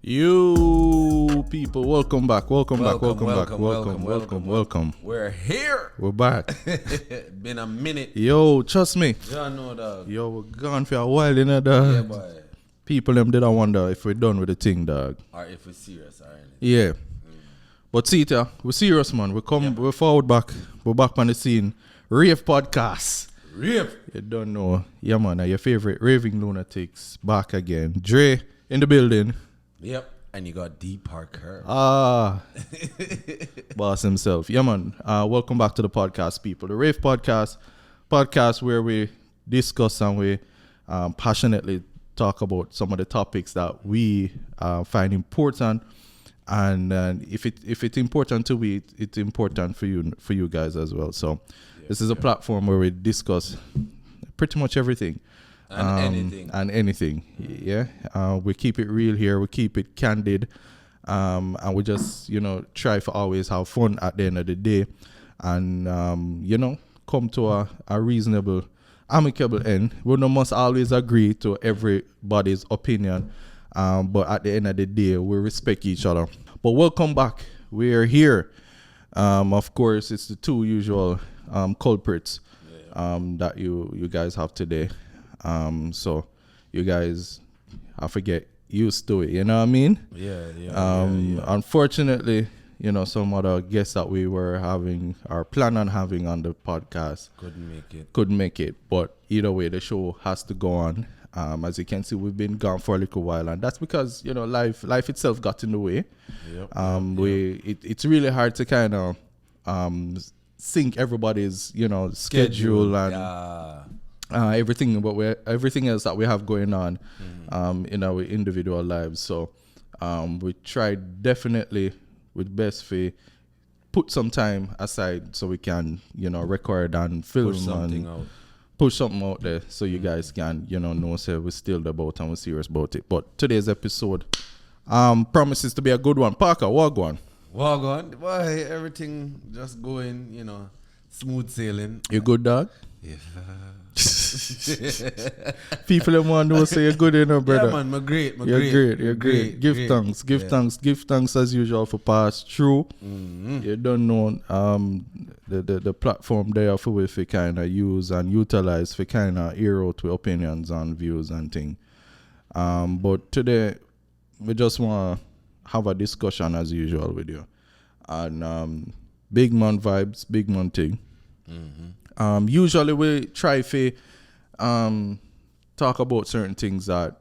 You people, welcome back. Welcome. We're here. We're back. Been a minute. Yo, trust me. Yeah, no, dog. Yo, we're gone for a while, you know, dog. Yeah, boy. People them did I wonder if we're done with the thing, dog. Or if we're serious, or anything. Yeah. But see it, we're serious, man. We're forward back. We're back on the scene. Rave podcast. Rave. You don't know. Yeah, man. Your favorite raving lunatics back again. Dre in the building. Yep. And you got D Parker. Boss himself. Yeah, man. Welcome back to the podcast, people. The Rave podcast where we discuss and we passionately talk about some of the topics that we find important. And if it's important to we, it's important for you guys as well. So this is a platform where we discuss pretty much everything. And anything. Yeah. We keep it real here. We keep it candid. And we just, try to always have fun at the end of the day. And, come to a reasonable, amicable end. We don't must always agree to everybody's opinion. But at the end of the day, we respect each other. But welcome back. We're here. Of course, it's the two usual culprits that you guys have today. So you guys have to get used to it, you know what I mean? Yeah. Unfortunately, some other guests that we were having or plan on having on the podcast couldn't make it. But either way, the show has to go on. As you can see, we've been gone for a little while, and that's because life itself got in the way. It's really hard to kind of sync everybody's schedule and everything else that we have going on in our individual lives. So we tried definitely with best for put some time aside so we can record and film push something out there so you guys can know say we're still about and we're serious about it. But today's episode promises to be a good one. Parker, Wagwan. Boy, everything just going, smooth sailing. You good, dog? Yeah. People them want to say you're good, brother. Yeah, man, You're great. Give thanks as usual for pass through. You don't know the platform there for we kind of use and utilize for kind of hear out with opinions and views and thing. But today we just want to have a discussion as usual with you, and big man vibes, big man thing. Usually we try to talk about certain things that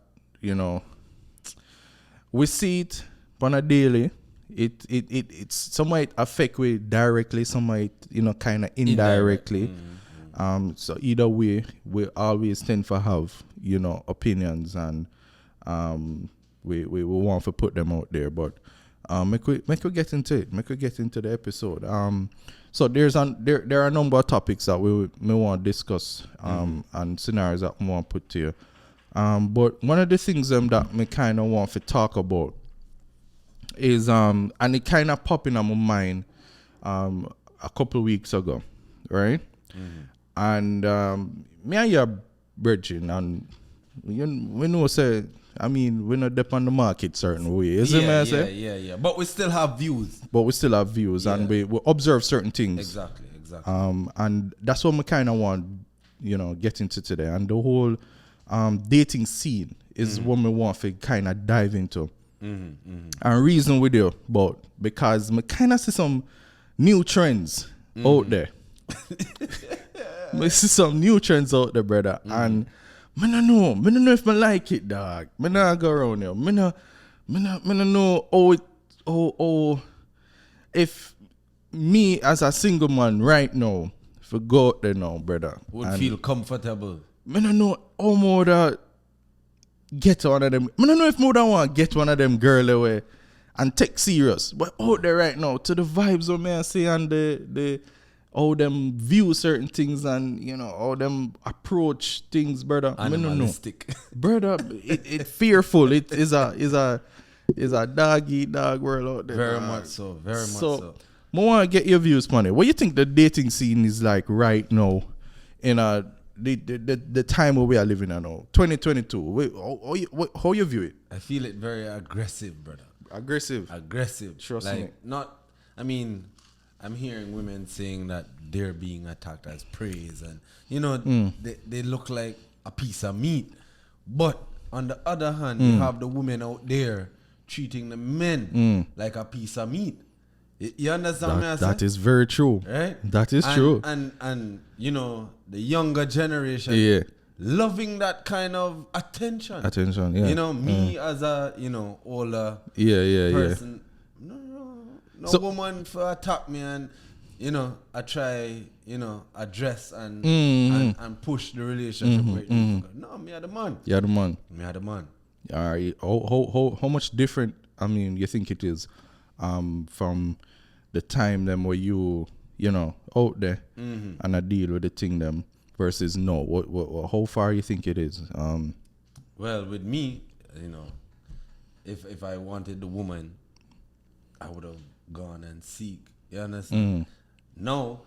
we see it on a daily. It's some might affect we directly, some might kind of indirectly. So either way, we always tend to have opinions, and we want to put them out there. But make we get into it. Make we get into the episode. So there are a number of topics that we want to discuss and scenarios that we want to put to you. But one of the things that we kind of want to talk about is and it kind of popped in my mind a couple of weeks ago, right? And me and your brethren, and we know say, I mean, we're not dep on the market certain way, isn't it? Yeah. But we still have views. And we observe certain things. Exactly. And that's what we kind of want, get into today. And the whole dating scene is what we want to kind of dive into. And reason we do, but because we kind of see some new trends out there. We see some new trends out there, brother. And I don't know if I like it, dog. I not go around here. I don't know if me as a single man right now, if I go out there now, brother, would feel comfortable. I don't know how more that get one of them. I don't know if more than want to get one of them girl away and take serious. But out there right now, to the vibes of me I see and the how them view certain things and how them approach things, brother. Animalistic. Brother, it fearful. It is a dog eat dog world out there. Very much so. I want to get your views on it. What do you think the dating scene is like right now in a the time where we are living in now, 2022. How you view it? I feel it very aggressive, brother. Aggressive. Trust like me. not. I mean, I'm hearing women saying that they're being attacked as praise, and they look like a piece of meat. But on the other hand, you have the women out there treating the men like a piece of meat. You understand me? That is very true. Right? That is true. And the younger generation loving that kind of attention. Yeah. Me as a older person. No woman for attack me, and I try address and push the relationship where it needs to go. No, me are the man. Yeah, the man. Me are the man. All right. How much different? I mean, you think it is from the time them where you out there and I deal with the thing them versus no? What how far you think it is? Well, with me, if I wanted the woman, I would have gone and seek. You understand? Now,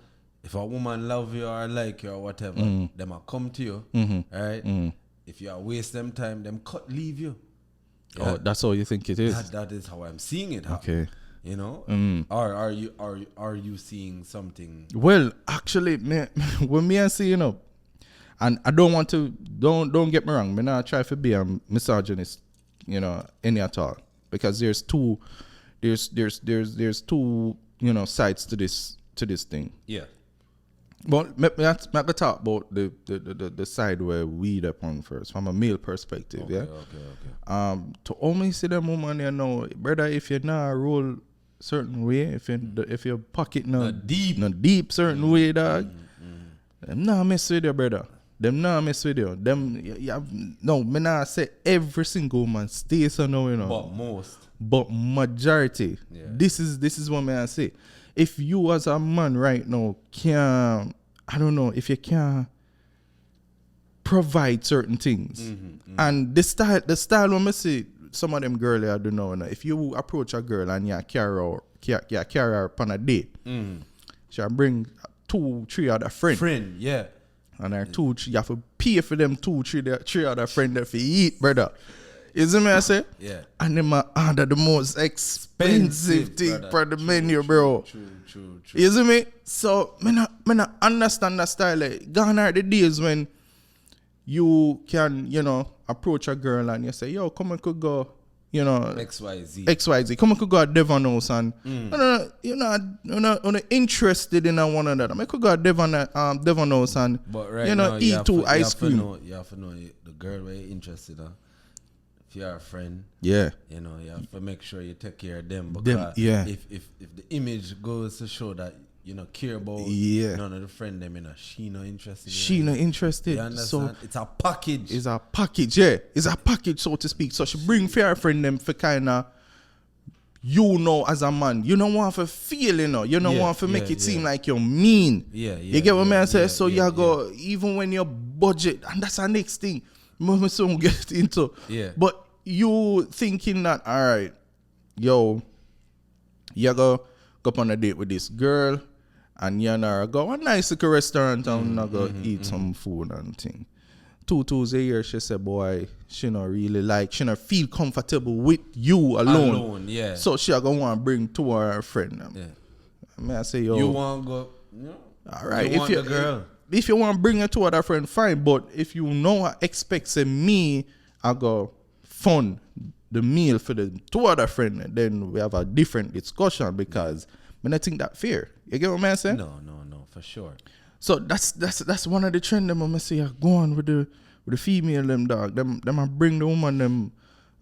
if a woman love you or like you or whatever, them will come to you. Right? If you waste them time, them leave you. Yeah? Oh, that's how you think it is. That is how I'm seeing it happen. Okay. Or are you seeing something? Well, actually, when me and see, and I don't want to don't get me wrong, me not try to be a misogynist, any at all, because there's two sides to this thing. Yeah. But me talk about the side where we upon first from a male perspective. Okay. To only see them woman, brother, if you're not roll certain way, if your pocket not deep certain way, dog, them not mess with you, brother. Them not mess with you. Me not say every single woman stays so now, but majority. Yeah. This is what I say. If you as a man right now I don't know, if you can provide certain things, and the style when I see some of them girls I don't know, if you approach a girl and you carry her on a date, she'll bring 2-3 other friends. Yeah. And her 2-3, you have to pay for them 2-3 other friends that you eat, brother. You see me I say? Yeah. And them are under the most expensive thing for the menu, bro. True. You see me? So, me not understand that style. Like, gone are the days when you can, approach a girl and you say, yo, come and could go, XYZ. Come and could go at Devon House and, you're not interested in one another. I could go at Devon House and, but right now, eat ice cream. You have to know the girl where you're interested in. If you're a friend, you have to make sure you take care of them. Because if the image goes to show that care about none of the friend them, she not interested. She not interested. You understand? So it's a package. It's a package, yeah. It's a package, so to speak. So she bring for her friend them for kind of, as a man, you don't want to feel, you don't want to make it seem like you're mean. You get what I say? So you go, even when your budget, and that's the next thing, we soon get into. Yeah. But you thinking that, all right, you go on a date with this girl, and you go a nice little restaurant and go eat some food and thing. 2 a year, she said, boy, she not really she not feel comfortable with you alone. So she go want to bring 2 of her friend. I say, yo, you want to go, all right, you want the girl. If you want to bring her 2 other friend, fine. But if you expect me, I go fund the meal for the 2 other friend, then we have a different discussion, because I don't think that fair. You get what I'm saying? No, for sure. So that's one of the trends them I say go on with the female them dog. Them I bring the woman them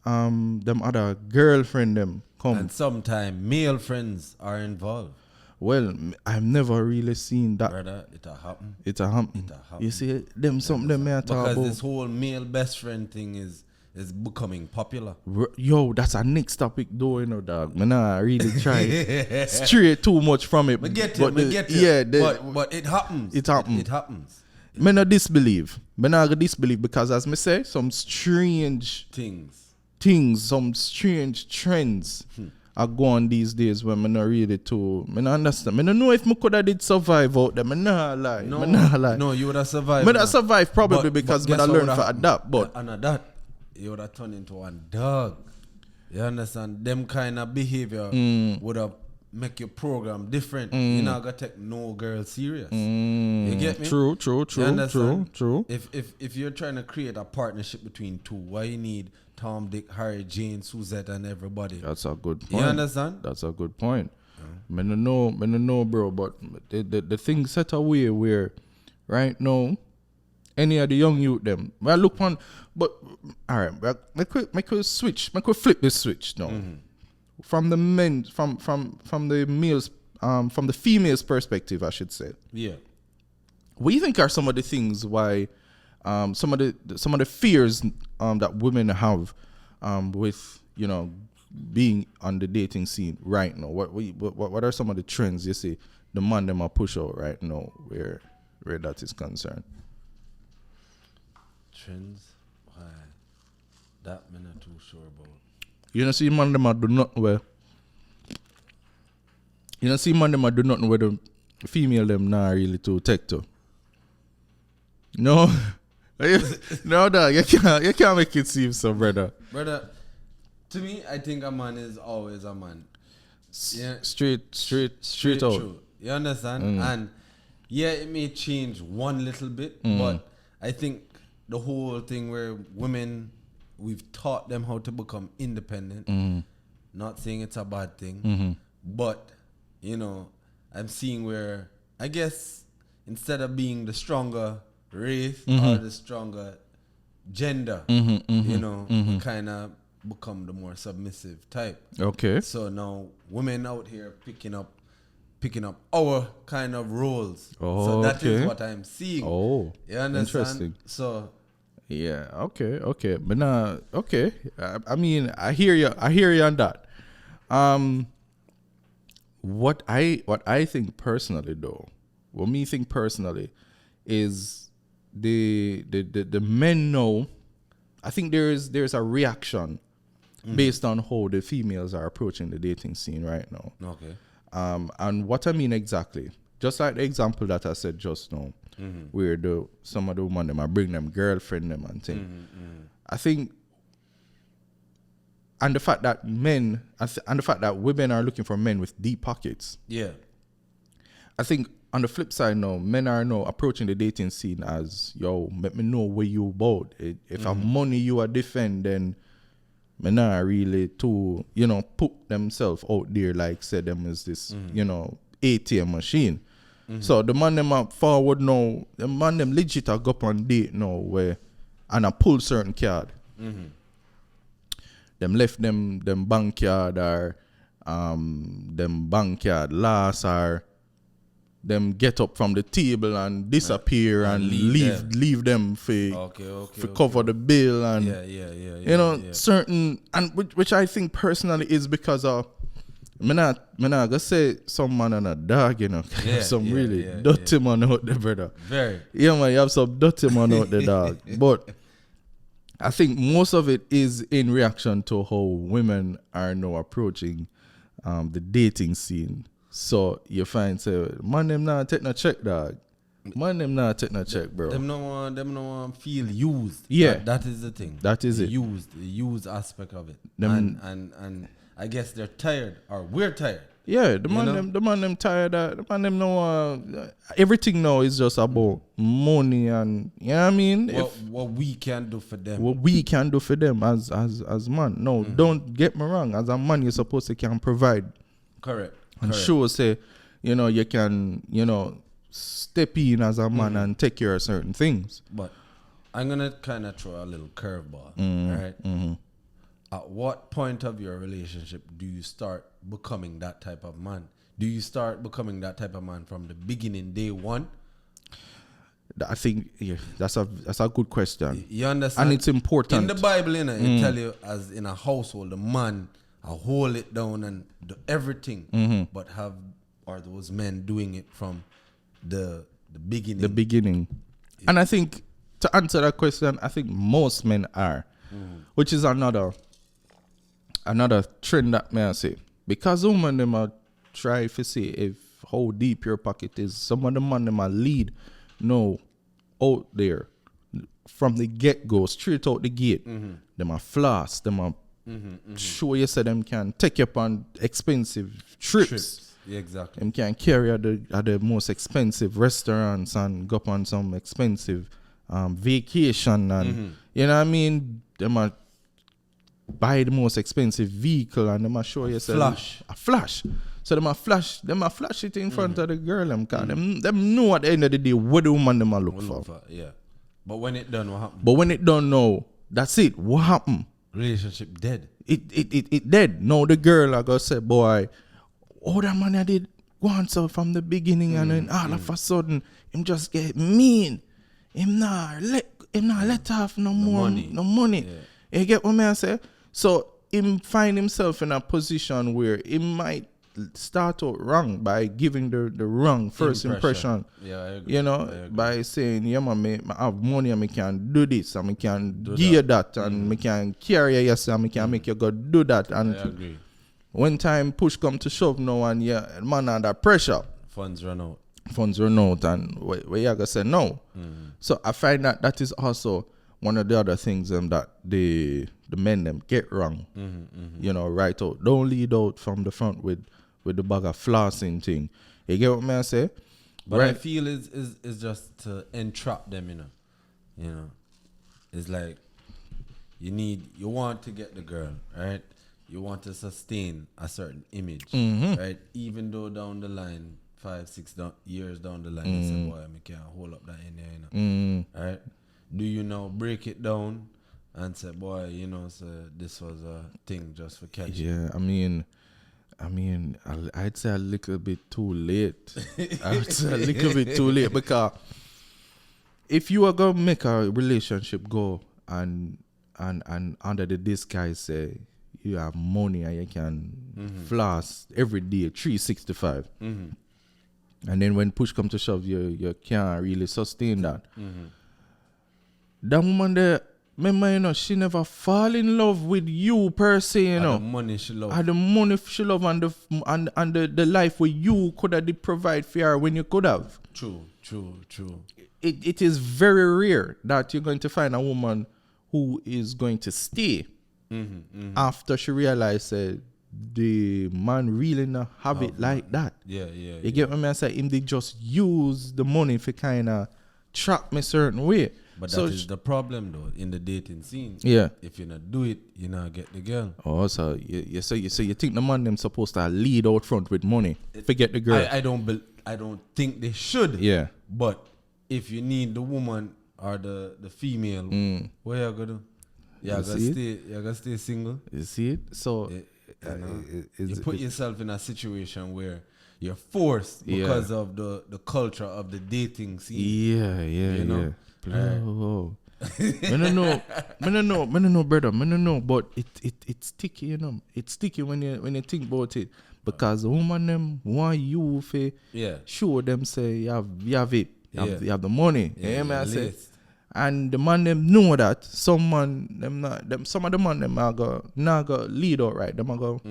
other girlfriend them come. And sometimes male friends are involved. Well, I've never really seen that. Brother, it'll happen. It'll happen. You see them something them may talk about. Because this whole male best friend thing is becoming popular. Yo, that's our next topic though, dog. Man, I really try stray too much from it. I get it. Yeah, but it happens. It happens. It happens. Me not disbelieve. Me not disbelieve, because as me say, some strange things, some strange trends I go on these days when I not really too. I not understand. I don't know if I could have did survive out there. I not lie. No, I not lie. no, you would have survived. I would have survived probably because I guess what learned would to have- adapt. But and at that, you would have turned into one dog. You understand? Them kind of behavior would have make your program different. You're not gonna take no girl serious. You get me? True. You understand? True. If you're trying to create a partnership between two, why you need Tom, Dick, Harry, Jane, Suzette, and everybody? That's a good point. You understand? That's a good point. I don't know, bro, but the thing set away where right now, any of the young youth them, well, look on, but all right, make we switch, make we flip the switch now. From the men, from the males, from the females' perspective, I should say. Yeah. What do you think are some of the things why, some of the fears that women have, with being on the dating scene right now? What are some of the trends you see the man them are push out right now where that is concerned? Trends? Why? That I'm not too sure about. You don't see man them a do nothing where. You don't see man them a do nothing where the female them not really to take to. No, no, dog. You can't make it seem so, brother. Brother, to me, I think a man is always a man. Yeah. Straight out. True. You understand? And yeah, it may change one little bit, but I think the whole thing where women, we've taught them how to become independent. Not saying it's a bad thing, but I'm seeing where I guess instead of being the stronger race or the stronger gender, kind of become the more submissive type. Okay. So now women out here picking up our kind of roles. Oh, so that is okay. what I'm seeing. Oh, You understand? interesting. So Yeah. Okay. But nah. Okay. I mean, I hear you on that. What I think personally, though, what me think personally, is the men know. I think there's a reaction based on how the females are approaching the dating scene right now. okay. And what I mean exactly, just like the example that I said just now, where some of the women them I bring them girlfriend them and thing. I think, and the fact that women are looking for men with deep pockets. Yeah. I think on the flip side now, men are now approaching the dating scene as, yo, let me know where you about. If I'm money you are defend, then men are really to, put themselves out there like said them as this, ATM machine. So the man them are forward now, the man them legit are go up on date now where and I pull certain card. Them left them backyard or them backyard last or them get up from the table and disappear and leave them for cover the bill and certain, and which I think personally is because of me not gonna say some man and a dog, some really dirty man out there, brother. Very. Yeah, man, you have some dirty man out there, dog. But I think most of it is in reaction to how women are now approaching the dating scene. So you find, say, man, them not take no check, dog. Man, them not take no check, bro. Them no want feel used. Yeah. That is the thing. That is the it. The used aspect of it. Them, and I guess they're tired, or we're tired. Yeah, the man them tired. The man them know everything now is just about money and you know what I mean. What we can do for them. What we can do for them as man. No, don't get me wrong. As a man, you're supposed to can provide. Correct. And sure say, you can step in as a man and take care of certain things. But I'm gonna kind of throw a little curveball, right? At what point of your relationship do you start becoming that type of man? Do you start becoming that type of man from the beginning, day one? I think that's a good question. You understand? And it's important. In the Bible, it tell you as in a household, the man hold it down and do everything, but are those men doing it from the beginning? The beginning. Yeah. And I think to answer that question, I think most men are, which is another trend that may I say. because women them are try to see if how deep your pocket is. Some of the man them are lead no out there from the get go straight out the gate. Them are floss. Them are show you say them can take you on expensive trips. Yeah, exactly. Them can carry at the most expensive restaurants and go up on some expensive vacation and you know what I mean. Them are buy the most expensive vehicle and them are show you say a flash. So them a flash it in front of the girl them cause them know at the end of the day what the woman them a look for. Yeah. But when it done, what happened? But when it done now, that's it. What happened? Relationship dead. It dead. Now the girl I go say, boy, all that man I did once out from the beginning and then all of a sudden him just get mean. Him not let off no more money. Yeah. You get what I say? So him find himself in a position where he might start out wrong by giving the wrong first impression. Yeah, I agree. You know, by saying, yeah, man, I have money and I can do this and I can gear that and I can carry you and I can make you go do that. And I agree. when time push come to shove now and man under pressure. Funds run out And where you gonna say no. So I find that is also one of the other things that the men them get wrong. You know, right out. Don't lead out from the front with the bag of flossing thing. You get what I say? But right. I feel is just to entrap them, you know. It's like you want to get the girl, right? You want to sustain a certain image, right? Even though down the line, 5-6 years down the line, you say, boy, I can't hold up that in there, you know. Right? Do you now break it down and say, boy, you know, so this was a thing just for catching? Yeah, I mean, I'd say a little bit too late. I'd say a little bit too late because if you are gonna make a relationship go and under the disguise say you have money and you can floss every day 365, and then when push come to shove, you can't really sustain that. That woman there, remember, you know, she never fall in love with you per se, you know. The money she love. And the money she love and the life where you could have provide for her when you could have. True. It is very rare that you're going to find a woman who is going to stay after she realizes the man really not have it like that. Yeah. You get what I say? Him they just use the money for kind of trap me certain way. But that is the problem though in the dating scene. Yeah. If you not do it, you not get the girl. Oh, so you think the man them supposed to lead out front with money? Forget the girl. I don't think they should. Yeah. But if you need the woman or the female, what you gonna do? You gotta stay single. You see it? So you put yourself in a situation where you're forced because of the culture of the dating scene. Yeah. You know? Oh. I don't know, brother. I don't know, but it's sticky, you know. It's sticky when you think about it, because the woman them want you to show them say you have it, you have the money. Yeah, I say. And the man them know that some of the man them are go lead out right. Them are go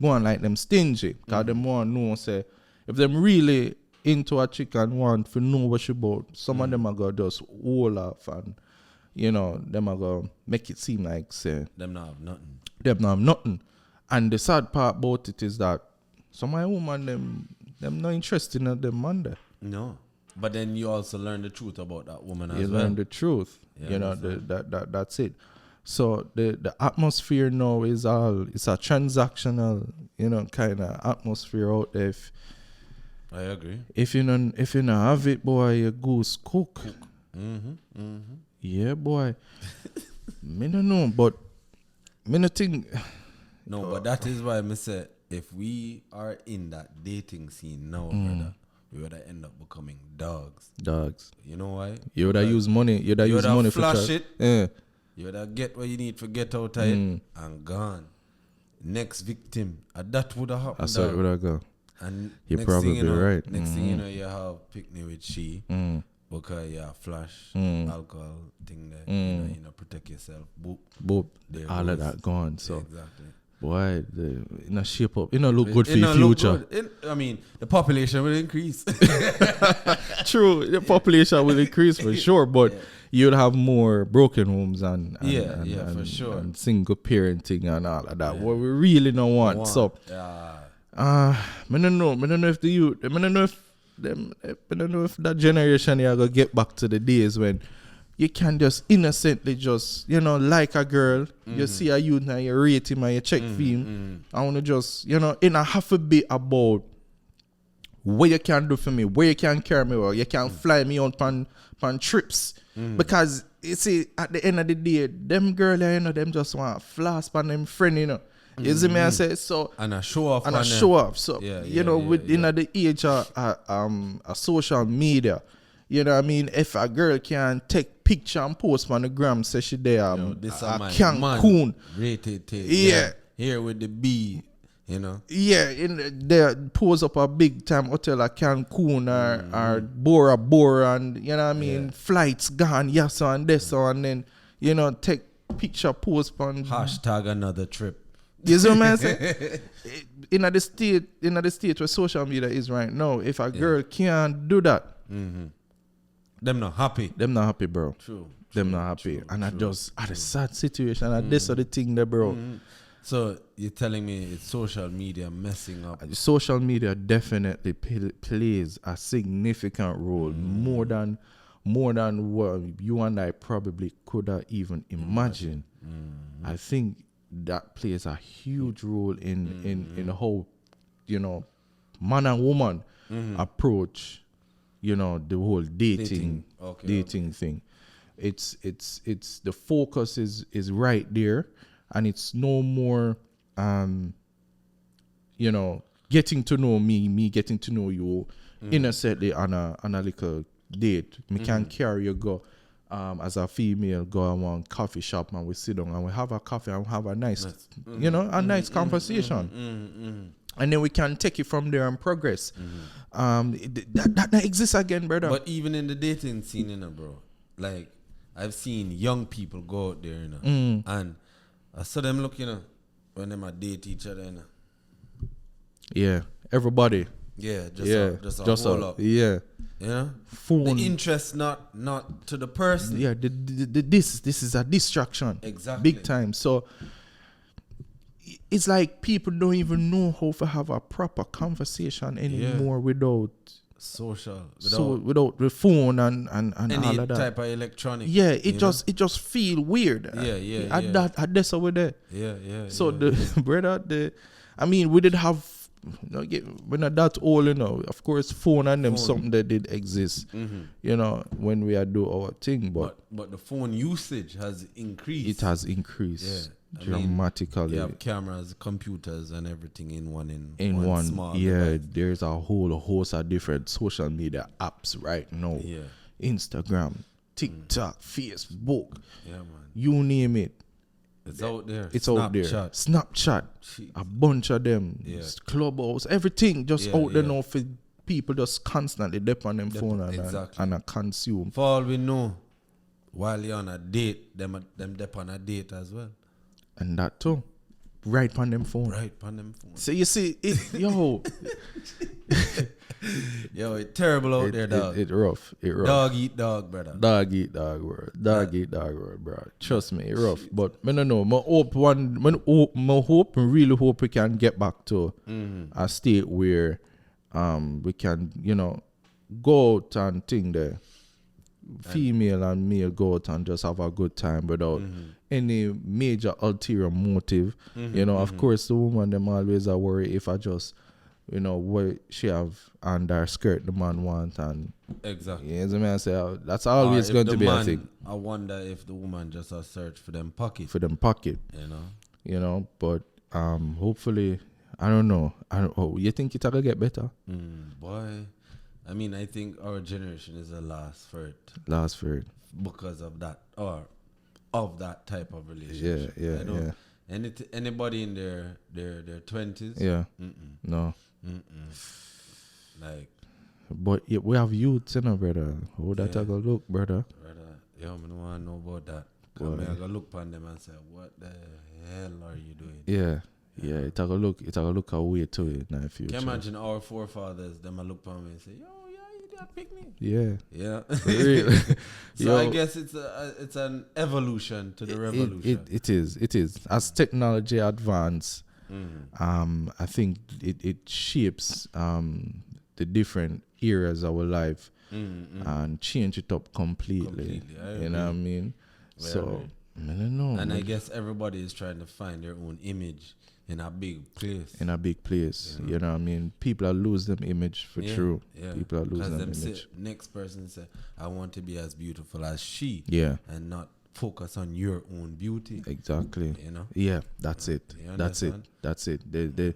on like them stingy, cause them want know say if them really into a chick and want to know what she about, some of them are go just hold off and you know them are go make it seem like say them not have nothing. And the sad part about it is that some of the women them not interested in them man there. No. But then you also learn the truth about that woman as well. You learn the truth. You know, that's it. So the atmosphere now it's a transactional, you know, kind of atmosphere out there. I agree. If you don't have it, boy, your goose cook. Yeah, boy. Me don't know, but me not think. No, but that is why I say if we are in that dating scene now, brother, we would end up becoming dogs. You know why? You would have used money. You would have used money for flash it. Yeah. You would have get what you need to get out of it and gone. Next victim, that would have happened. That's how it would have gone. And you're probably right. Next thing you know, you have picnic with she because you have flash alcohol thing there. You know, protect yourself. Boop. All of that gone. So exactly. Boy, in a shape up, look good for It your not look future. good. I mean, the population will increase. True, the population will increase for sure, but you'll have more broken homes and for sure. and single parenting and all of that. What we really don't want. So, I don't know if the youth, I don't know if them, I don't know if that generation here gonna get back to the days when you can just innocently just, like a girl, you see a youth and you rate him and you check for him. I want to just, in a half a bit about what you can do for me, where you can carry me, or you can fly me on trips. Because, you see, at the end of the day, them girls, them just want flash on them friend, You see me, I say, so. And a show off. And a show off. So, within the age of social media, you know what I mean? If a girl can take picture and post on the gram, say she there, this Cancun. Rated. Yeah. Here with the B, Yeah, they pose up a big time hotel at Cancun or Bora Bora, and you know what I mean? Yeah. Flights gone, yes, and this, and then, take picture, post on. Hashtag another trip. You see what I'm saying? In the state where social media is right now, if a girl can't do that, them not happy. Them not happy, bro. True. Them not happy. And I just had a sad situation. And this are the thing there, bro. So you're telling me it's social media messing up? Social media definitely plays a significant role, more than what you and I probably could have even imagined. I think that plays a huge role in how, man and woman approach, the whole dating thing. It's the focus is right there, and it's no more getting to know me getting to know you innocently on a little date. Me can carry you go as a female, go on one coffee shop and we sit down and we have a coffee and we have a nice nice conversation. And then we can take it from there and progress. That exists again, brother. But even in the dating scene, bro, like I've seen young people go out there, and I saw them look, when they might date each other, Yeah, everybody. Yeah, just a whole lot. Yeah. Phone. The interest not to the person. Yeah, this is a distraction. Exactly. Big time. So it's like people don't even know how to have a proper conversation anymore without without the phone and any all of that. type of electronic. Yeah, it just feel weird. At this over there. Yeah. So the brother, we did have, we're not that old, Of course, phone and them something that did exist, when we are do our thing. But the phone usage has increased. It has increased dramatically. You have cameras, computers, and everything in one small device. device. There's a whole host of different social media apps right now. Yeah. Instagram, TikTok, Facebook. Yeah, man. You name it. It's out there. It's out there. Snapchat. Jeez. A bunch of them. Yeah. Clubhouse. Everything just out there now for people just constantly dip on them phone and consume. For all we know, while you're on a date, them dip on a date as well. And that too. Right on them phone. So you see, yo, it's terrible out there, dog. It rough. Dog eat dog, brother. Dog eat dog world. Eat dog world, bro. Trust me, it rough. But I don't know. I really hope we can get back to a state where we can, go out and think there. Female and male go out and just have a good time without any major ulterior motive. Of course, the woman them always are worried if I just, what she have under her skirt the man want, and exactly. Yeah, as a man say, that's always going to be a thing. I wonder if the woman just a search for them pocket. But hopefully, I don't know. You think it's gonna get better? Boy. I think our generation is the last for it. Because of that, or of that type of relationship. Yeah. Anybody in their 20s? Yeah. No. Like. But we have youths, brother. How that gonna look, brother? I don't want to know about that. I'm gonna look upon them and say, what the hell are you doing? Yeah, it have a look away to it in the future. Can you imagine our forefathers, them a look on me and say, yo, yeah, you did pick me. Yeah. Yeah. For real. So Yo, I guess it's an evolution to the revolution. It is. As technology advance, I think it shapes the different areas of our life and change it up completely. You know what I mean? Well, so I don't know. And I guess everybody is trying to find their own image in a big place. In a big place, you know what I mean? People are losing them image for true. Yeah. People are losing them Say, image. next person say, I want to be as beautiful as she. Yeah. And not focus on your own beauty. Exactly. You know? Yeah, that's it. You That's it. understand? That's it. They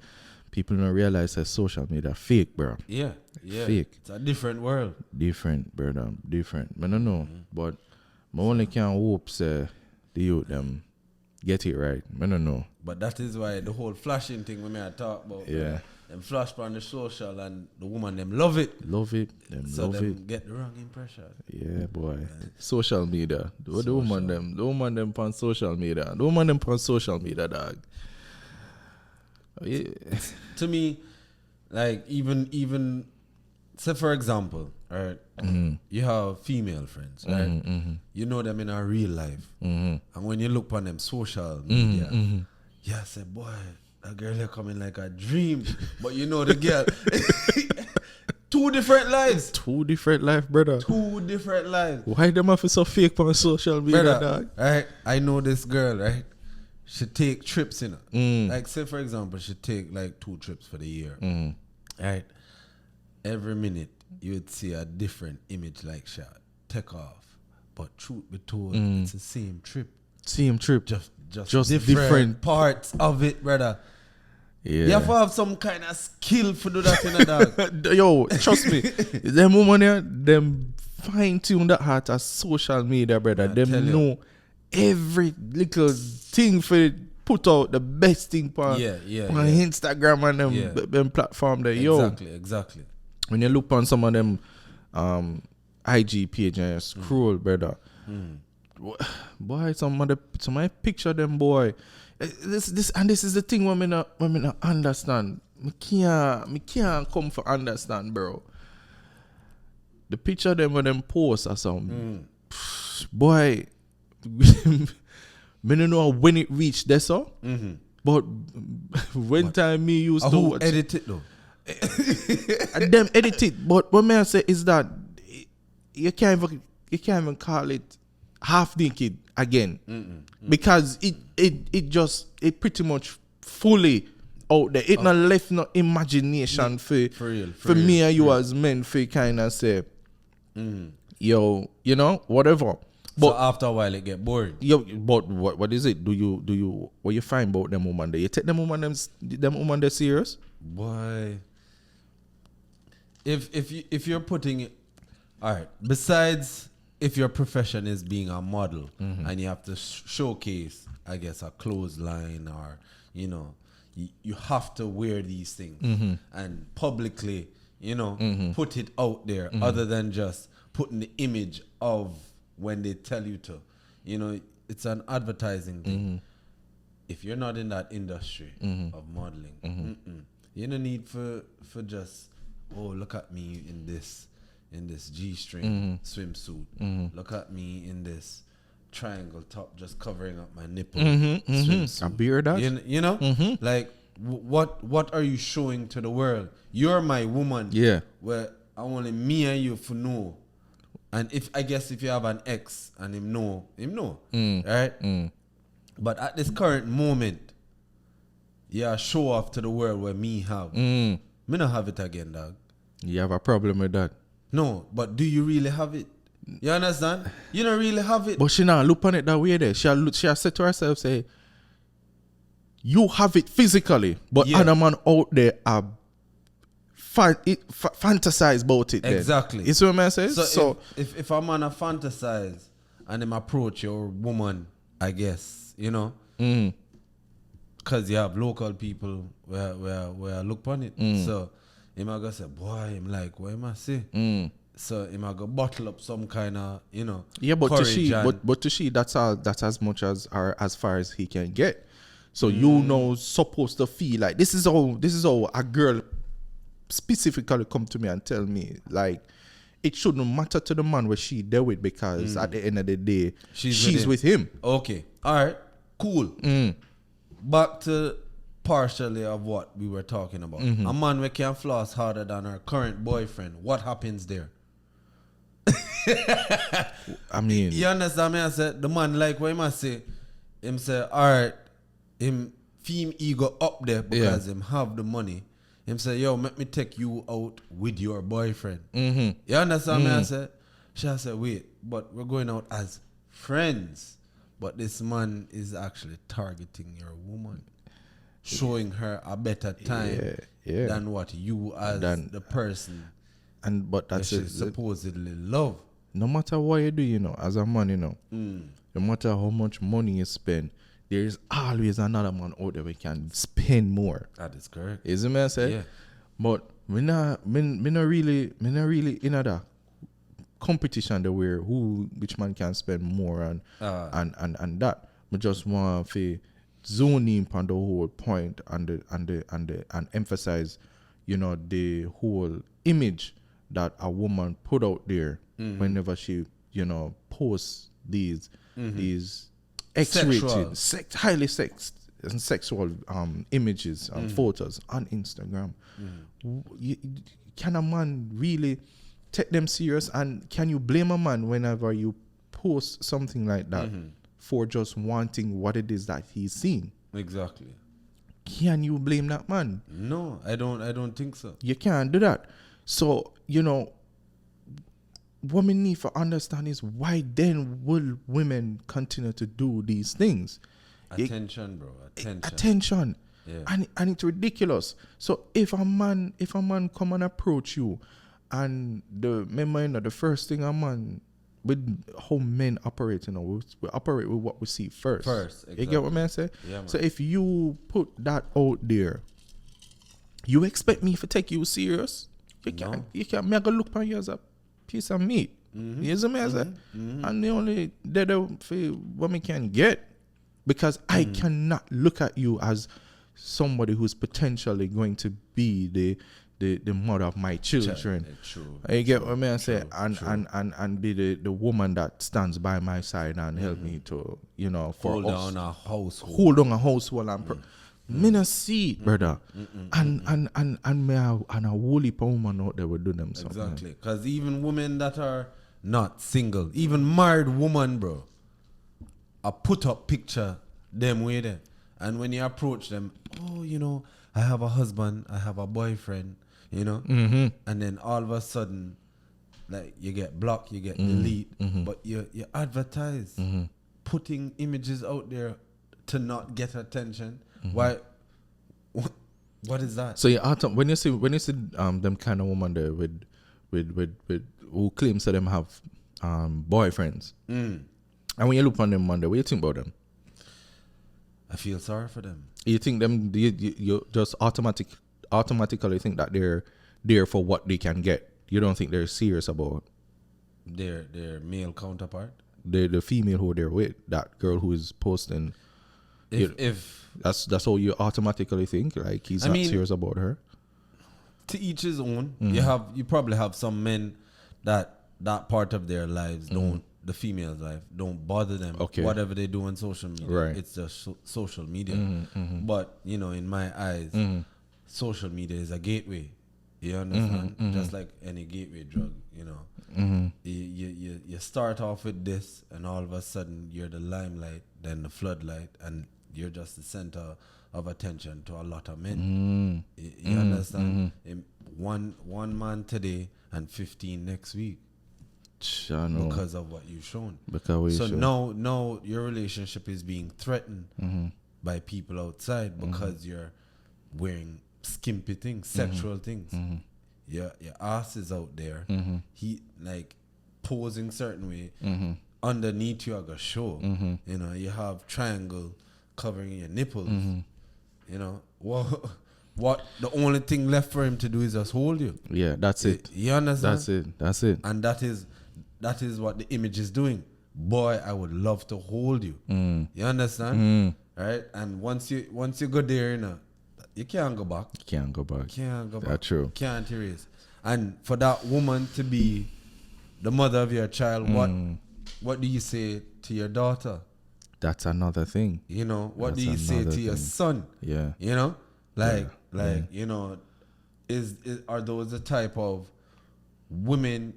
people don't realize that social media fake, bro. Yeah. Fake. It's a different world. Different, brother. Different. I don't know. But I only can hope say the youth them get it right. I don't know. But that is why the whole flashing thing we may talk about. Yeah. Them flash on the social and the woman them love it. Love it. Them So love them it. get the wrong impression. Yeah, boy. Social media. The woman them on social media. The woman them on social media, dog. Yeah. To me, like even say for example, right? You have female friends, right? You know them in our real life, and when you look on them social media, yeah, say boy, that girl here coming like a dream, but you know the girl. Two different lives. Two different life, brother. Two different lives. Why them have to so fake on social media, Brother, dog? right? I know this girl, right? She take trips, you know. Like say for example, she take like 2 trips for the year. Right? Every minute you would see a different image like shot. Take off. But truth be told, it's the same trip. Same trip. Just different parts of it, brother. Yeah. You have to have some kind of skill for do that in a dog. Yo, trust me. Them woman here, them fine tune that heart as social media, brother. Them know every little thing for put out the best thing on Instagram and them platform there. Exactly. When you look on some of them IG page and you scroll, brother. Boy, some of the picture them boy. This is the thing when me not understand. Me can't come for understand, bro. The picture them when them post or something. Boy, me don't know when it reached there, so. But when time me used to watch, edit it though. and them edit it. But what me I say is that you can't even call it half naked again, because it pretty much fully out there. It not left no imagination for me and you as men for kind of say, yo, you know, whatever. But so after a while it get boring. Yo, but what is it? Do you what you find about them woman there? You take them woman there serious? Boy, if you're putting it, all right. Besides, if your profession is being a model and you have to showcase, I guess, a clothesline or you know, you have to wear these things and publicly, you know, put it out there. Other than just putting the image of when they tell you to, you know, it's an advertising thing. If you're not in that industry of modeling, you don't need for just, oh, look at me in this G-string swimsuit. Look at me in this triangle top just covering up my nipple swimsuit. A beard that? You know? Like, what are you showing to the world? You're my woman. Yeah. Where I only me and you for know. And if you have an ex and him know. Right? But at this current moment, yeah, show off to the world where me have. Me not have it again, dog. You have a problem with that? No, but do you really have it? You understand? You don't really have it. But she not look on it that way there. She said to herself, say, you have it physically, but other man out there are fantasize about it. Exactly. Then. You see what I'm saying? So if a man a fantasize and him approach your woman, I guess, you know, because you have local people where I look upon it. So him I go say, boy, him like, what am I say? So him I go bottle up some kind of, you know, yeah, but to to she, that's as much as or as far as he can get. So you know supposed to feel like this is how a girl specifically come to me and tell me like it shouldn't matter to the man where she there with because at the end of the day she's with him. Okay. All right. Cool. Back to partially of what we were talking about. A man we can floss harder than her current boyfriend. What happens there? I mean, you understand me? I said the man like what he must say. Him say, all right, him feel ego up there because him have the money. Him say, yo, let me take you out with your boyfriend. You understand me? I said, she said, wait, but we're going out as friends. But this man is actually targeting your woman, showing her a better time than what you as the person but that's she supposedly love. No matter what you do, you know, as a man, you know, no matter how much money you spend, there is always another man out there we can spend more. That is correct. Isn't me I say? Yeah. But me not really in that competition that where which man can spend more and that. Me just want to zone in on the whole point and emphasize, you know, the whole image that a woman put out there whenever she, you know, posts these X-rated, highly sexual images and photos on Instagram. Can a man really take them serious? And can you blame a man whenever you post something like that for just wanting what it is that he's seeing? Exactly. Can you blame that man? No, I don't think so. You can't do that. So, you know, what we need to understand is why then will women continue to do these things? Attention, bro. Attention. Yeah. And it's ridiculous. So if a man come and approach you, and the first thing a man with how men operate, you know, we operate with what we see first. Exactly. You get what I say? Yeah, man. So if you put that out there, you expect me to take you serious? You can't. Me go look on you as a piece of meat. You see me I say? And the only for what me can get, because I cannot look at you as somebody who's potentially going to be the mother of my children. True. You get what I say? And be the woman that stands by my side and help me to, you know, for hold us. down a household. Hold on a household and me not see it, brother. And a whole heap of woman out there will do them something. Exactly. Because even women that are not single, even married woman, bro, a put up picture them way there. And when you approach them, oh, you know, I have a husband, I have a boyfriend, you know, and then all of a sudden, like you get blocked, you get delete, but you advertise, putting images out there to not get attention. Why? What is that? So when you see them kind of woman there with who claims that them have boyfriends, and when you look on them one day, what do you think about them? I feel sorry for them. You think them? You just automatically think that they're there for what they can get. You don't think they're serious about their male counterpart, the female who they're with, that girl who is posting. If that's how you automatically think, like he's not serious about her. To each his own. You probably have some men that part of their lives don't, the female's life don't bother them. Okay. Whatever they do on social media, right. It's just social media. But you know, in my eyes, social media is a gateway. You understand? Just like any gateway drug, you know. You start off with this, and all of a sudden you're the limelight, then the floodlight, and you're just the center of attention to a lot of men. You understand? One man today and 15 next week. Because of what you've shown. So now your relationship is being threatened by people outside because you're wearing skimpy things, sexual things. Your ass is out there. He like posing certain way. Underneath you, I got show. You know, you have triangle covering your nipples. You know, what the only thing left for him to do is just hold you. Yeah, that's it. You understand? That's it. And that is what the image is doing. Boy, I would love to hold you. You understand? right? And once you go there, you can't go back. You can't go back. Can't go back. That's true. Can't erase. And for that woman to be the mother of your child, what do you say to your daughter? That's another thing. What do you say to your son? Yeah. Are those the type of women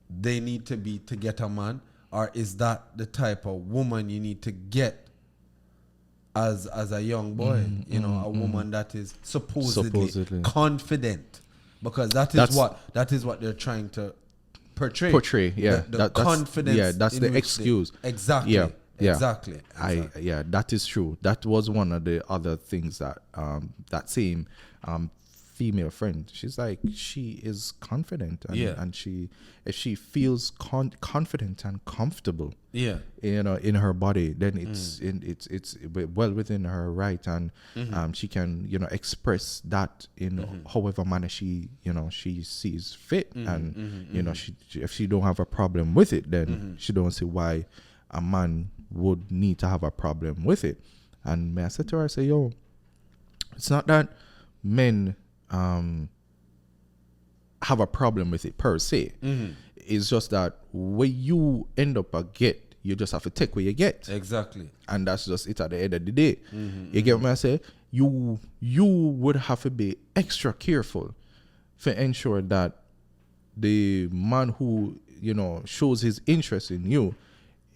they need to be to get a man? Or is that the type of woman you need to get as a young boy? A woman that is supposedly confident. Because that is what they're trying to portray. Yeah. The confidence. Yeah, that's the excuse. Exactly. Yeah. Exactly. That is true. That was one of the other things that that same female friend, she's like, she is confident and if she feels confident and comfortable in her body, then it's well within her right, and she can express that in however manner she sees fit, and if she don't have a problem with it, then she don't see why a man would need to have a problem with it. And I said to her, I say, yo, it's not that men have a problem with it per se. It's just that when you end up a get, you just have to take what you get. Exactly. And that's just it at the end of the day. You get what I say? You would have to be extra careful to ensure that the man who shows his interest in you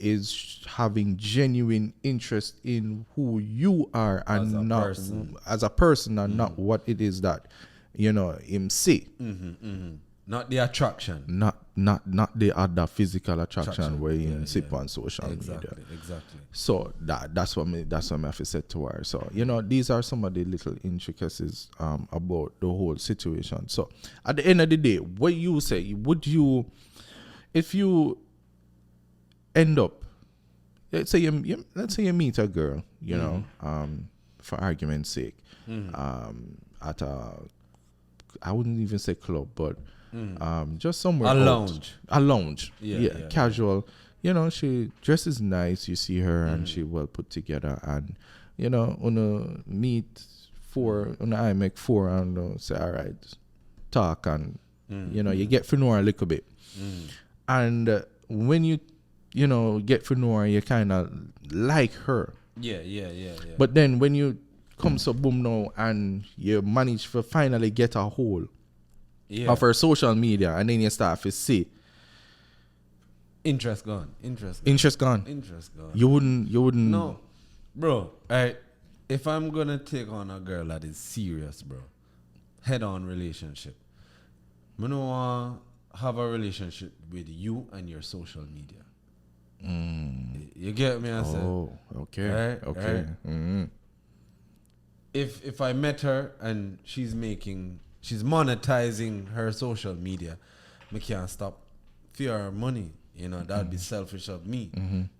is having genuine interest in who you are and not as a person, and not what it is that him see. Not the attraction. Not the other physical attraction where you see on social media. Exactly. So that's what me have to say to her. So these are some of the little intricacies about the whole situation. So at the end of the day, what you say, if you end up, let's say you meet a girl, for argument's sake, at I wouldn't even say club, but just somewhere a lounge, casual. She dresses nice. You see her, and she well put together, and on a meet I make four, and say all right, talk, and you get to know her a little bit, and when you get to know her, you kind of like her. Yeah. But then when you come so boom now, and you manage to finally get a hold of her social media, and then you start to see interest gone. You wouldn't. No, bro. If I'm gonna take on a girl that is serious, bro, head-on relationship, I don't want to have a relationship with you and your social media. You get me? I said. Oh, okay. Okay. Right? If I met her and she's monetizing her social media, I can't stop fear her money. That would be selfish of me.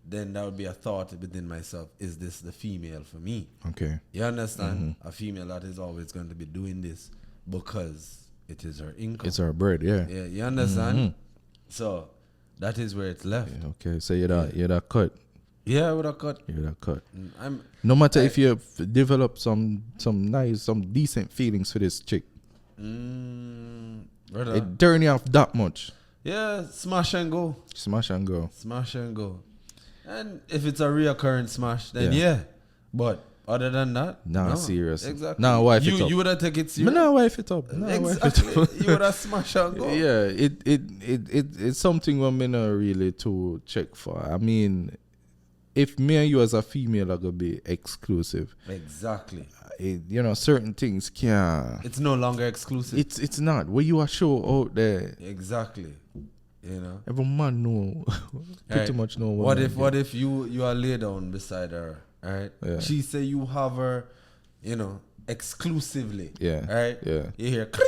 Then that would be a thought within myself: is this the female for me? Okay. You understand? A female that is always going to be doing this because it is her income. It's her bread. Yeah. Yeah. You understand? So that is where it's left. Yeah, okay. So you're that cut. Yeah, with a cut. You're that cut. No matter if you develop some decent feelings for this chick, brother, it turn you off that much. Yeah, smash and go. And if it's a reoccurring smash, then yeah. But other than that, no. Serious. Exactly. Nah, wife it up. You would have take it serious. Nah, wife it up. Exactly. You would have smash and go. Yeah, it's something I'm not really to check for. I mean, if me and you as a female are gonna be exclusive, exactly. Certain things can't. It's no longer exclusive. It's not. Where you are show out there. Exactly. Every man know. Pretty much know. What if you are laid down beside her, right? Yeah. She say you have her, exclusively. Yeah. Right. Yeah. You hear cling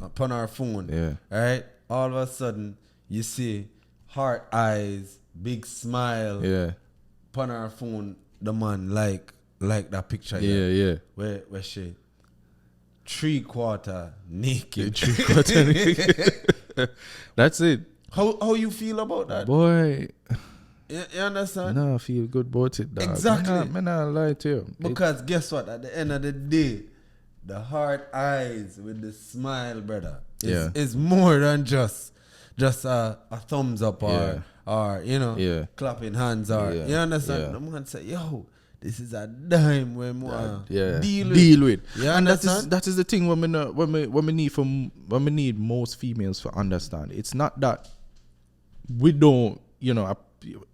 upon her phone. Yeah. Right. All of a sudden you see heart eyes, big smile. Yeah. Upon her phone, the man like that picture. Yeah. Where she 3/4 naked. 3/4 naked. That's it. How you feel about that? Boy. You understand? No, I feel good about it, dog. Exactly. Man, I lie to you. Because guess what? At the end of the day, the heart eyes with the smile, brother, is more than just a thumbs up or you know clapping hands or you understand? The man say, yo, this is a dime when deal with. You and understand? that is the thing when we need most females to understand. It's not that we don't, you know,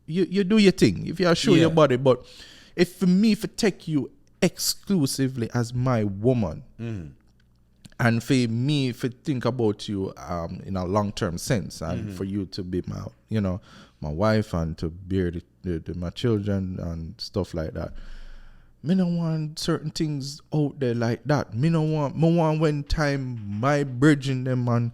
you do your thing if you show your body, but if for me to take you exclusively as my woman, and for me to think about you in a long-term sense, and for you to be my, you know, my wife and to bear my children and stuff like that. Me don't want certain things out there like that. Me want when time my bridging them and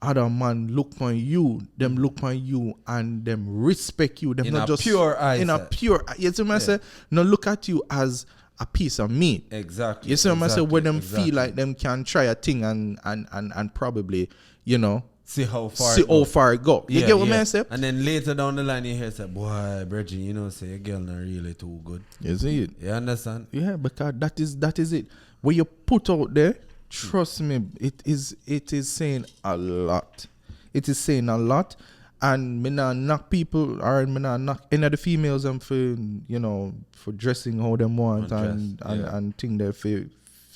other man look on you, them look on you and them respect you. Them In not a just pure eyes. in a pure. You see what I say? No look at you as a piece of meat. Exactly. You see what I say? Where them exactly. feel like them can try a thing and probably, you know, see how far it go. You get what I say? And then later down the line you hear say, boy, Bridget, you know, say a girl not really too good. You see it? You understand? Yeah, because that is it. What you put out there, trust me, it is saying a lot. It is saying a lot. And me not knock people or me not knock any of the females and for, you know, for dressing how them want and think they feel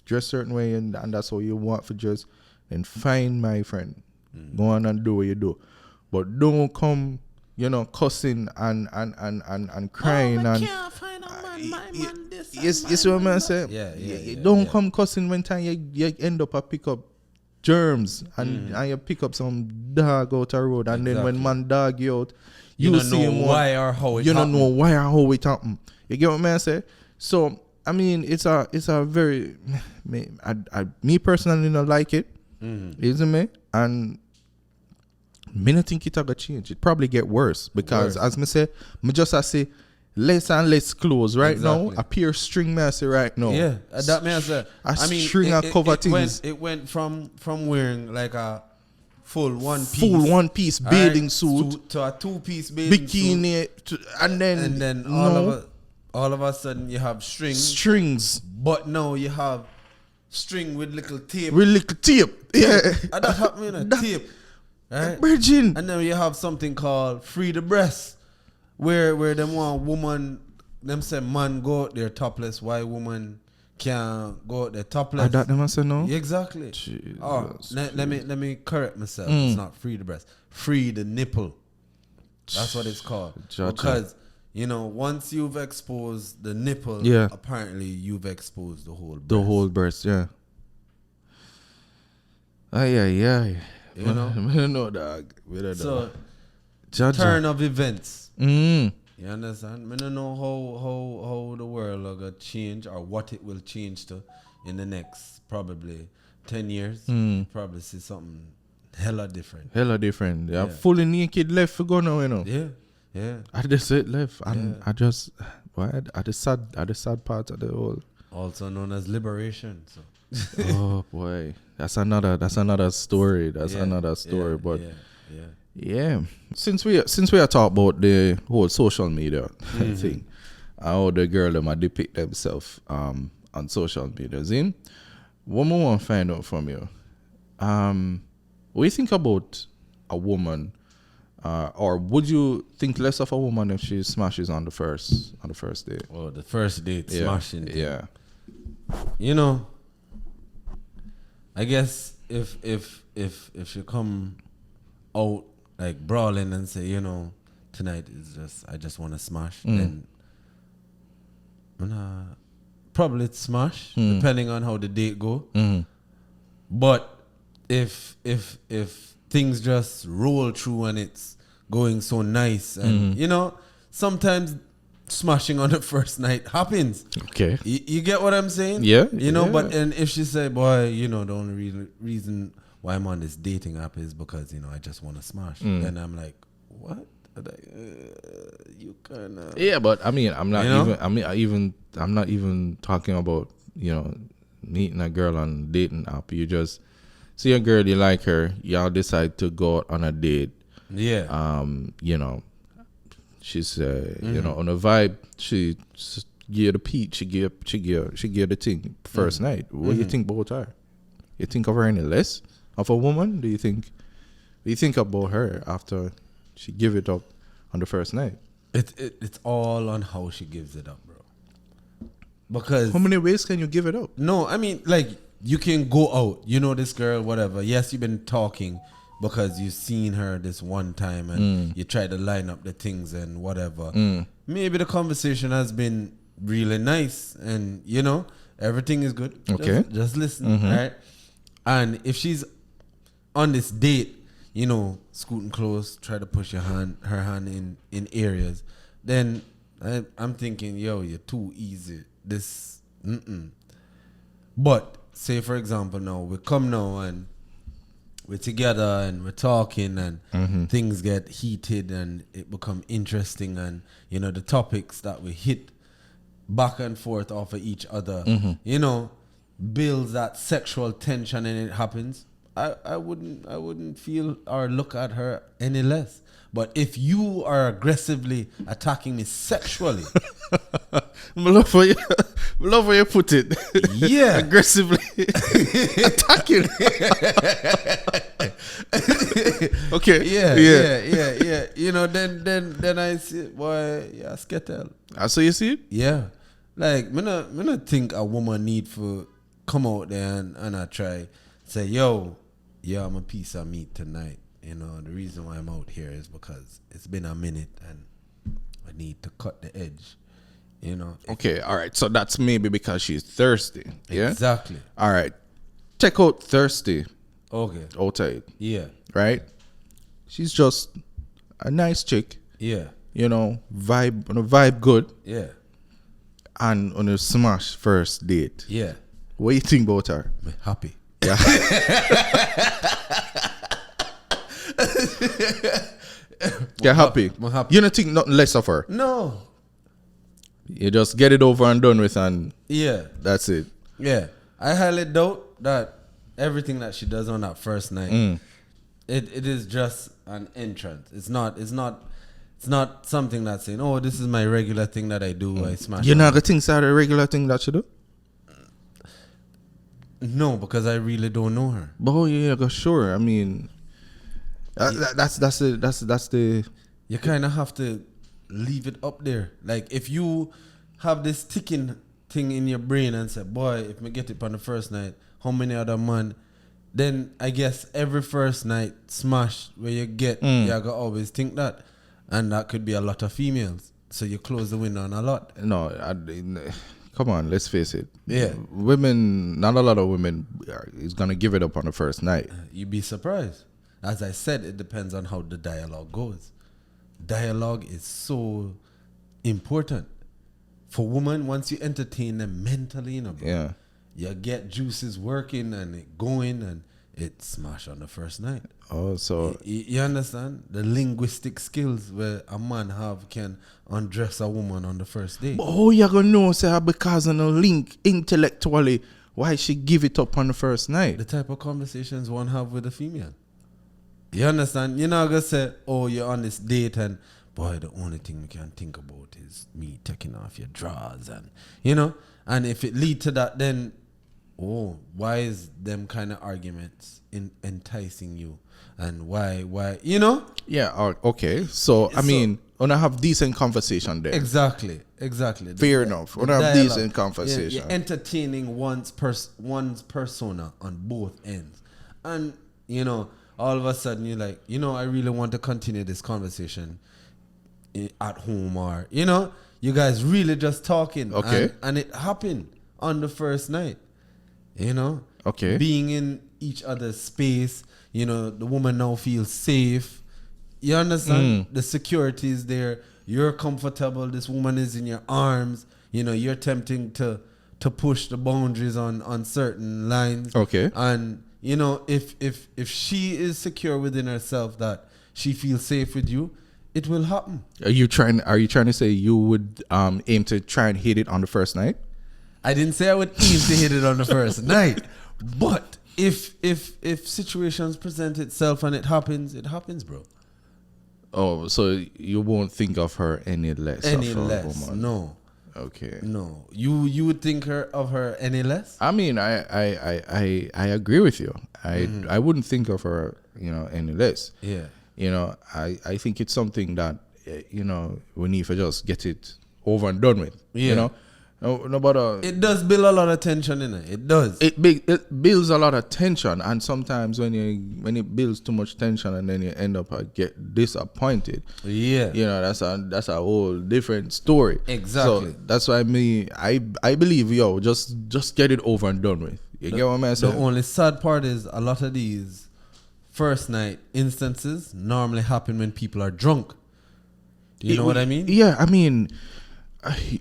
dress certain way and that's how you want for dress. Then fine, my friend. Go on and do what you do. But don't come, you know, cussing and crying I and can't find a man, my man this. You see what I'm saying? Yeah. Don't come cussing when time you end up and pick up germs and you pick up some dog out the road and then when man dog you out, you see him why or how it you don't know why or how it happen. You get what I'm saying? So I mean it's a very me personally don't like it. Isn't me? And me not think it gonna change. It probably get worse because as me say, me just say less and less clothes right now. A pure string master right now. Yeah, that means I mean string and cover things. It went from wearing like a full one piece bathing suit to a 2-piece bathing bikini suit. and then all of a sudden you have strings, but now you have string with little tape. Yeah. And that happened in a tape. Right? Virgin. And then you have something called free the breast, where them want woman, them say man go out there topless, why woman can't go out there topless. That them say no? Exactly. Jesus. Let me correct myself. It's not free the breast. Free the nipple. That's what it's called. Because you know, once you've exposed the nipple, apparently you've exposed the whole breast. The whole breast, yeah. Yeah. You know? I don't know, dog. So, turn of events. You understand? I don't know how the world will go change or what it will change to in the next probably 10 years. Probably see something hella different. Yeah. Fully naked left for go now, you know. Yeah. I just said left. And I just at the sad part of the whole. Also known as liberation. So. Oh boy. That's another story. Another story. But yeah. Since we are talking about the whole social media thing, how the girl them depict themselves on social media. Zin, what more want to find out from you? What do you think about a woman, or would you think less of a woman if she smashes on the first date? Oh, the first date smashing. Yeah. You know, I guess if she come out like brawling and say, you know, tonight is I just want to smash, then probably it's smash depending on how the date go. But if things just roll through and it's going so nice and you know, sometimes smashing on the first night happens. Okay. You get what I'm saying? Yeah. You know, but and if she say, boy, you know, the only reason why I'm on this dating app is because, you know, I just want to smash. Then I'm like, what? You kind of. Yeah, but I mean, I'm not even talking about, you know, meeting a girl on a dating app. You just see a girl, you like her, y'all decide to go out on a date. Yeah. You know, She's you know, on a vibe. She give the peach. She give the thing first night. What do you think about her? You think of her any less of a woman? Do you think about her after she give it up on the first night? It's all on how she gives it up, bro. Because how many ways can you give it up? No, I mean, like, you can go out, you know this girl, whatever. Yes, you've been talking because you've seen her this one time and you try to line up the things and whatever. Maybe the conversation has been really nice and, you know, everything is good. Okay. Just listen, right? And if she's on this date, you know, scooting close, try to push her hand in areas, then I'm thinking, yo, you're too easy. This, But say, for example, now we come now and we're together and we're talking and things get heated and it become interesting and, you know, the topics that we hit back and forth off of each other, you know, builds that sexual tension and it happens. I wouldn't feel or look at her any less. But if you are aggressively attacking me sexually, I love where you put it. Yeah. Aggressively attacking. Okay. Yeah. You know, then I see, boy, yeah, skettle. So you see it? Yeah. Like, me not think a woman need for come out there and I try say, yo, I'm a piece of meat tonight. You know, the reason why I'm out here is because it's been a minute and I need to cut the edge. You know. Okay, all right. So that's maybe because she's thirsty. Yeah. Exactly. All right. Check out thirsty. Okay. Outside. Yeah. Right? She's just a nice chick. Yeah. You know, vibe good. Yeah. And on a smash first date. Yeah. What do you think about her? I'm happy. Yeah. You're happy. I'm happy. You don't think nothing less of her. No. You just get it over and done with and Yeah. that's it. Yeah. I highly doubt that everything that she does on that first night, it is just an entrance. It's not something that's saying, oh, this is my regular thing that I do. I smash. You're not gonna think that's a regular thing that you do? No, because I really don't know her. But oh yeah, sure. I mean, that's the. You kind of have to leave it up there. Like if you have this ticking thing in your brain and say, boy, if me get it on the first night, how many other man? Then I guess every first night smash where you get, you gotta always think that, and that could be a lot of females. So you close the window on a lot. No, come on, let's face it. Yeah. Women, not a lot of women is going to give it up on the first night. You'd be surprised. As I said, it depends on how the dialogue goes. Dialogue is so important. For women, once you entertain them mentally, you know, bro, Yeah. you get juices working and it going and it smash on the first night. Oh, so. You understand? The linguistic skills where a man have can undress a woman on the first date. But how you going to know, say, because of no link intellectually, why she give it up on the first night? The type of conversations one have with a female. You understand? You're not going to say, oh, you're on this date and, boy, the only thing we can think about is me taking off your drawers and, you know? And if it lead to that, then, oh, why is them kind of arguments enticing you? And why, you know? Yeah, okay. So, I mean, when I have decent conversation there. Exactly. Fair enough. When I have decent conversation. You're entertaining one's persona on both ends. And, you know, all of a sudden you're like, you know, I really want to continue this conversation at home or, you know, you guys really just talking. Okay. And it happened on the first night, you know? Okay. Being in each other's space, you know, the woman now feels safe. You understand? The security is there. You're comfortable. This woman is in your arms. You know, you're attempting to push the boundaries on certain lines. Okay. And, you know, if she is secure within herself that she feels safe with you, it will happen. Are you trying to say you would aim to try and hit it on the first night? I didn't say I would aim to hit it on the first night. But if situations present itself and it happens, bro. Oh, so you won't think of her any less. Any of a less? woman. No. Okay. No. You would think of her any less? I mean, I agree with you. I wouldn't think of her, any less. Yeah. I think it's something that we need to just get it over and done with. Yeah. No, but It does build a lot of tension in it. It does. it builds a lot of tension, and sometimes when it builds too much tension, and then you end up get disappointed. Yeah. That's a whole different story. Exactly. So that's why I believe just get it over and done with. You get what I'm saying? The only sad part is a lot of these first night instances normally happen when people are drunk. You know what I mean? Yeah, I mean,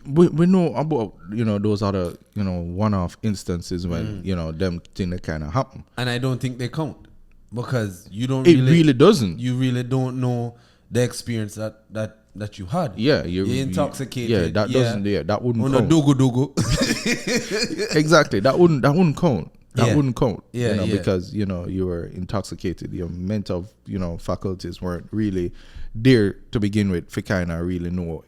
we know about those other one-off instances when them things kind of happen, And I don't think they count because you don't. It really doesn't. You really don't know the experience that you had. Yeah, you're intoxicated. Yeah, that doesn't. Yeah, that wouldn't count. Dogo. Exactly, that wouldn't count. That wouldn't count. Yeah, because you were intoxicated. Your mental faculties weren't really there to begin with. For kind of really know.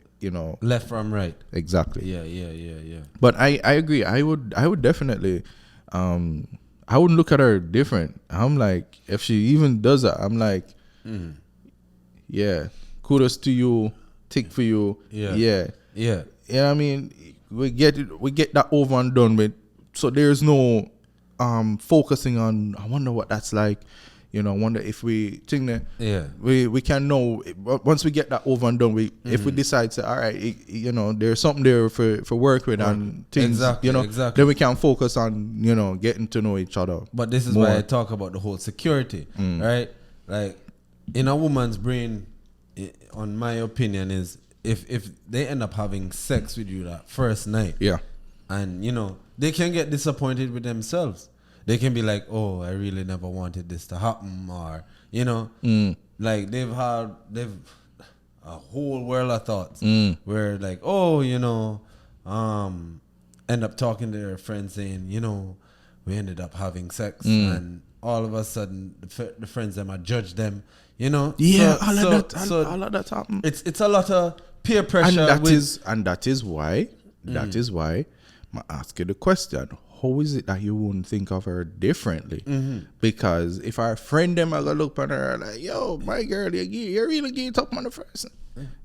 Left from right. Exactly. Yeah. But I agree. I would definitely. I wouldn't look at her different. I'm like, if she even does that, I'm like, yeah, kudos to you, tick for you. Yeah. I mean, we get that over and done with. So there's no focusing on. I wonder what that's like. I wonder if we think that we can know once we get that over and done. If we decide to, all right, there's something there for work with and things, exactly. then we can focus on getting to know each other. But this is why I talk about the whole security, right? Like in a woman's brain, on my opinion, is if they end up having sex with you that first night, and they can get disappointed with themselves. They can be like, oh, I really never wanted this to happen, or like they've a whole world of thoughts where like, oh, end up talking to their friends saying, we ended up having sex, and all of a sudden the friends them might judge them, all of that happen. It's a lot of peer pressure, and that is why I ask you the question. How is it that you wouldn't think of her differently? Because if our friend them are gonna look at her like, yo, my girl, you really get up on the person.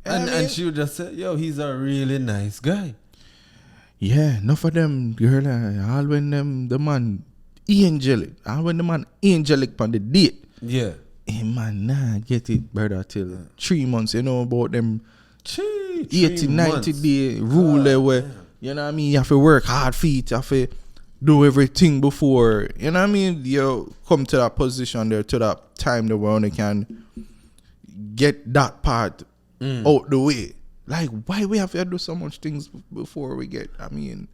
And she would just say, yo, he's a really nice guy. Yeah, enough of them girl, all when the man angelic on the date. Yeah. Hey man, nah, get it, brother, till 3 months, about them 80, 90 day rule there where, you know what I mean, you have to work hard feet, you have to do everything before, you know what I mean, you come to that position there, to that time that we only can get that part out the way. Like, why we have to do so much things before we get, I mean,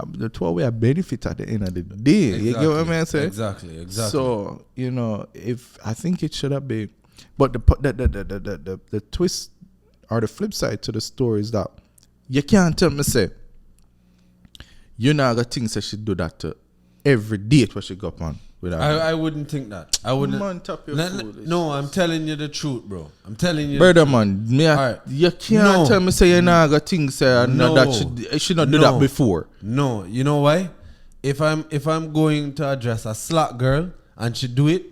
the 12 we are benefit at the end of the day. Exactly. You get what I'm saying? Exactly. So, if I think it should have been, but the twist or the flip side to the story is that you can't tell me, say, you know, the things that she do that to every date where she go up on. I wouldn't think that. I wouldn't. Man, top your no, I'm telling you the truth, bro. I'm telling you. Brother, man, you can't tell me, say, you know, the things that she not do that before. No, you know why? If I'm going to address a slack girl and she do it,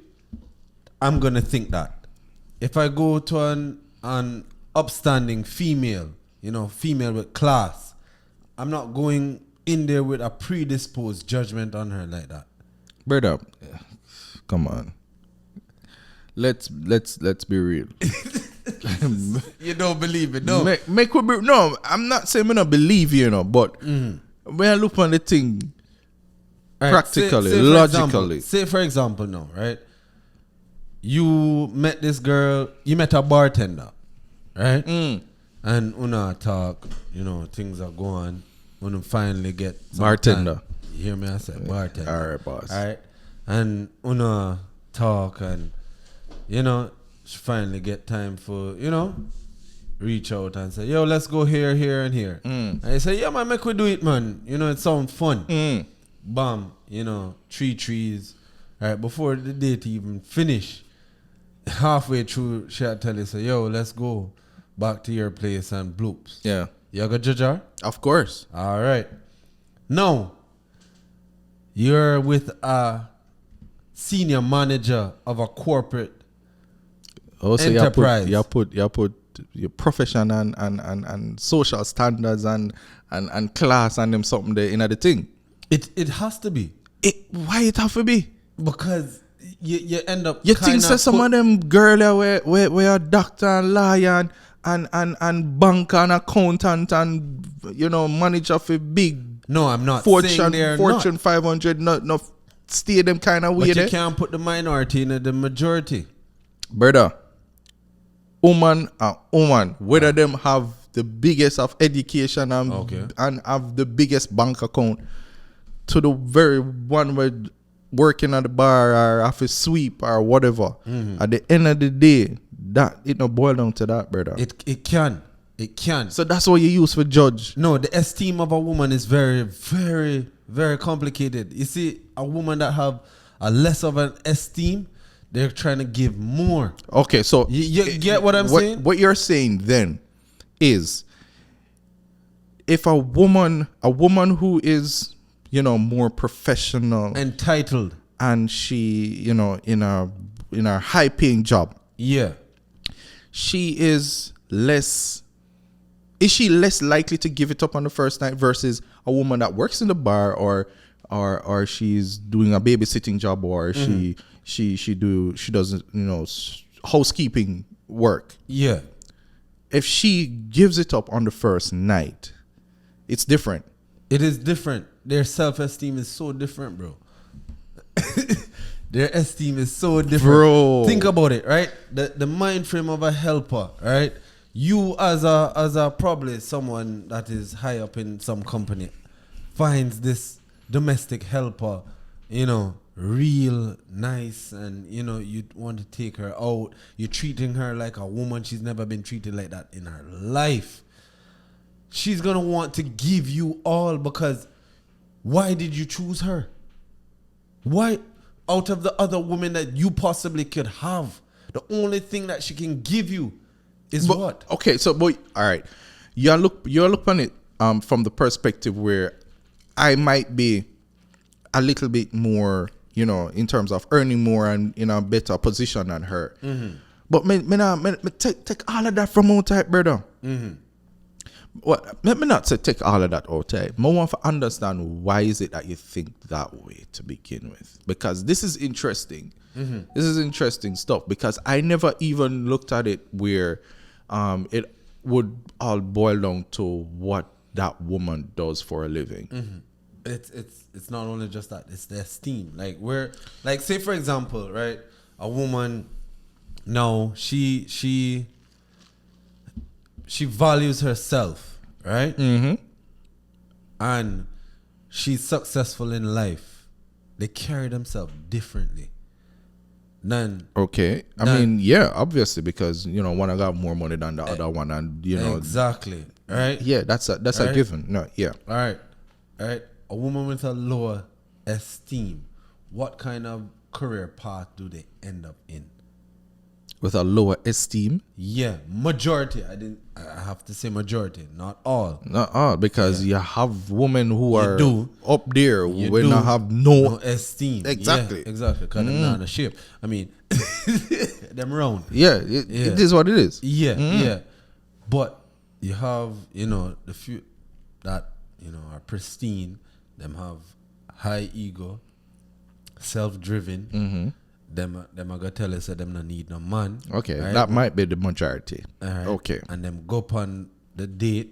I'm gonna think that. If I go to an upstanding female, female with class, I'm not going in there with a predisposed judgment on her like that. Brother, come on. Let's be real. You don't believe it, no? No, I'm not saying I don't believe you, but when I look on the thing practically, logically. Say for example, no, right? You met this girl, you met a bartender, right? And una talk, things are going. When you finally get bartender. Time. You hear me? I said bartender. All right, boss. All right. And una talk and, she finally get time for, reach out and say, yo, let's go here, here, and here. And I say, yeah, man, make we do it, man. It sounds fun. Bam, 3 trees. All right, before the date even finish, halfway through, she'll tell you, say, yo, let's go back to your place and bloops. Yeah. You gonna judge her? Of course. All right. Now, you're with a senior manager of a corporate Also, enterprise. you put your profession and social standards and class and them something there in the thing. It has to be. Why it have to be? Because you end up. You think so some of them girl where a doctor and lawyer and banker and accountant and manager for big No, I'm not Fortune saying they're Fortune not. 500 no stay them kind of way But there. you can't put the minority in the majority. Brother, woman, whether them have the biggest of education and have the biggest bank account to the very one where working at the bar or office sweep or whatever. At the end of the day, that it no boil down to that, brother. It can. So that's what you use for judge. No, the esteem of a woman is very, very, very complicated. You see, a woman that have a less of an esteem, they're trying to give more. Okay, so you get what I'm saying? What you're saying then is if a woman who is more professional, Entitled. and she in a high paying job, Yeah. she is less likely to give it up on the first night versus a woman that works in the bar or she's doing a babysitting job or she does housekeeping work. Yeah. If she gives it up on the first night, it's different. It is different. Their self-esteem is so different, bro. Their esteem is so different. Bro. Think about it, right? The mind frame of a helper, right? You as a probably someone that is high up in some company finds this domestic helper, real nice, and you want to take her out. You're treating her like a woman. She's never been treated like that in her life. She's gonna want to give you all because why did you choose her? Why, out of the other women that you possibly could have, the only thing that she can give you is what? Okay, so all right, you're looking at it from the perspective where I might be a little bit more, in terms of earning more and in a better position than her. But me take all of that from outside, brother. What? Let me not say take all of that outside. I want to understand why is it that you think that way to begin with, because this is interesting. This is interesting stuff because I never even looked at it where it would all boil down to what that woman does for a living. It's not only just that, it's the esteem. Like say for example, right, a woman now she values herself, right? And she's successful in life. They carry themselves differently than Okay. I mean, yeah, obviously, because one got more money than the other one, and exactly, right? Yeah, that's a Right? given. No, yeah. All right. A woman with a lower esteem, what kind of career path do they end up in? With a lower esteem. Yeah, majority. I have to say majority, not all. Not all, because you have women who You are do. up there You when do. I have no. esteem. Exactly. Yeah, exactly. Because them not in the shape. I mean, them round. Yeah, it is what it is. Yeah, yeah. But you have, the few that, are pristine. Them have high ego, self-driven. Them are gonna tell us that them not need no man. Okay, right? that might be the majority. All right. Okay. And them go up on the date,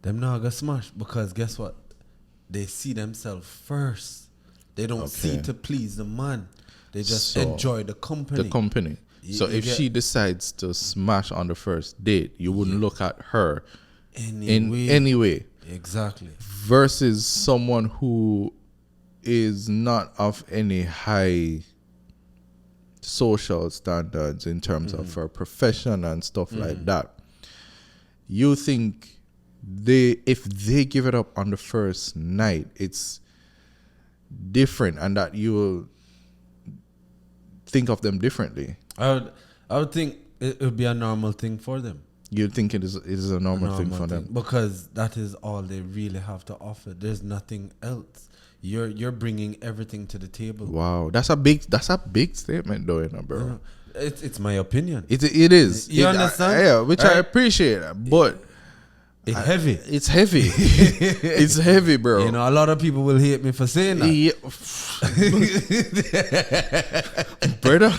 them not gonna smash because guess what? They see themselves first. They don't see to please the man. They just enjoy the company. The company. So if she decides to smash on the first date, you wouldn't look at her in any way. Exactly. Versus someone who is not of any high social standards in terms of her profession and stuff like that. You think if they give it up on the first night, it's different, and that you will think of them differently? I I would think it would be a normal thing for them. You think it is a normal thing for them? Because that is all they really have to offer. There's nothing else. You're bringing everything to the table. Wow, that's a big statement, though, bro. It's my opinion. It is. You understand? Yeah, which I appreciate, but it's heavy. It's heavy. It's heavy, bro. You know, a lot of people will hate me for saying that. Yeah. Brother,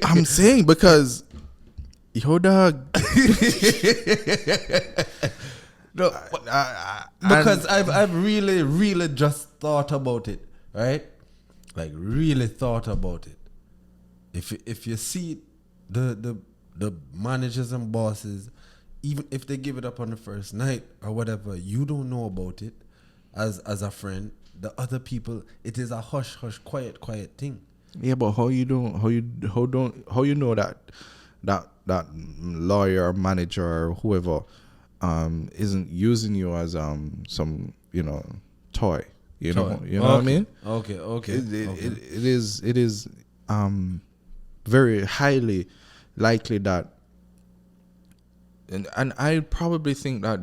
I'm saying because, yo, dog. No, because I've really just thought about it, right? Like really thought about it. If you see the managers and bosses, even if they give it up on the first night or whatever, you don't know about it as a friend. The other people, it is a hush, quiet thing. Yeah, but how you know that lawyer or manager or whoever isn't using you as some toy, you know what I mean? Okay. It is very highly likely that, and I probably think that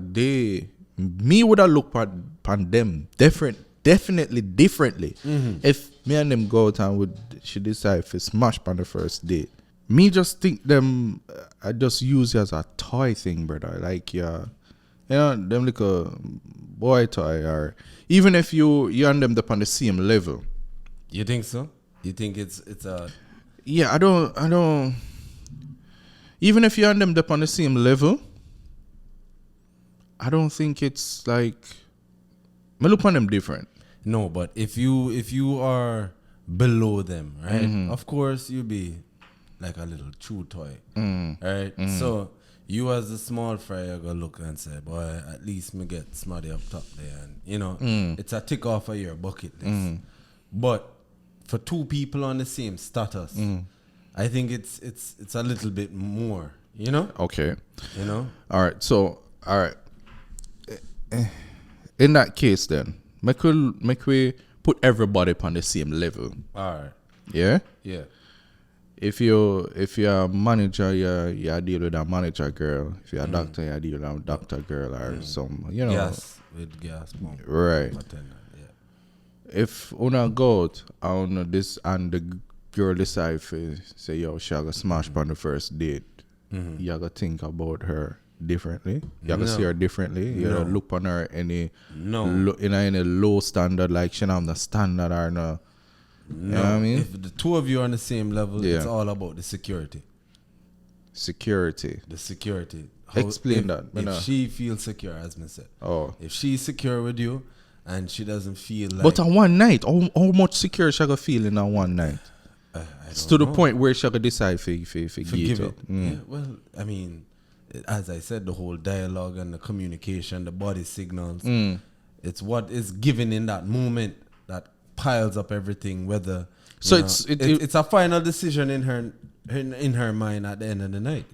me would have looked upon them definitely differently if me and them go out and she decide to smash on the first date. Me just think them, I just use it as a toy thing, brother. Like, them like a boy toy, or even if you and them up on the same level. You think so? You think it's a... Yeah, I don't. Even if you and them up on the same level, I don't think it's like, I look on them different. No, but if you are below them, right? Of course, you'll be like a little chew toy, right? So you as a small fry, you're gonna look and say, boy, at least me get smarty up top there, and it's a tick off of your bucket list. But for two people on the same status, I think it's a little bit more, Okay. All right. In that case, then make we put everybody upon the same level. All right. Yeah. Yeah. If you're a manager, you deal with a manager girl. If you're a doctor, you deal with a doctor girl, or some, Gas with gas pump. Right. Yeah. If una go out on this and the girl decide to say, yo, she gonna smash on the first date, you gotta think about her differently. You gotta see her differently. You gotta look on her in any low standard, like she don't have the standard or no. No. You know what I mean? If the two of you are on the same level, it's all about the security. The security. Explain that. If she feels secure, as me said. Oh. If she's secure with you and she doesn't feel like... But on one night, how much secure she gonna feel in one night? It's to the point where she gonna decide to give it. Yeah, well, I mean, as I said, the whole dialogue and the communication, the body signals, it's what is given in that moment that piles up everything. Whether it's a final decision in her mind at the end of the night,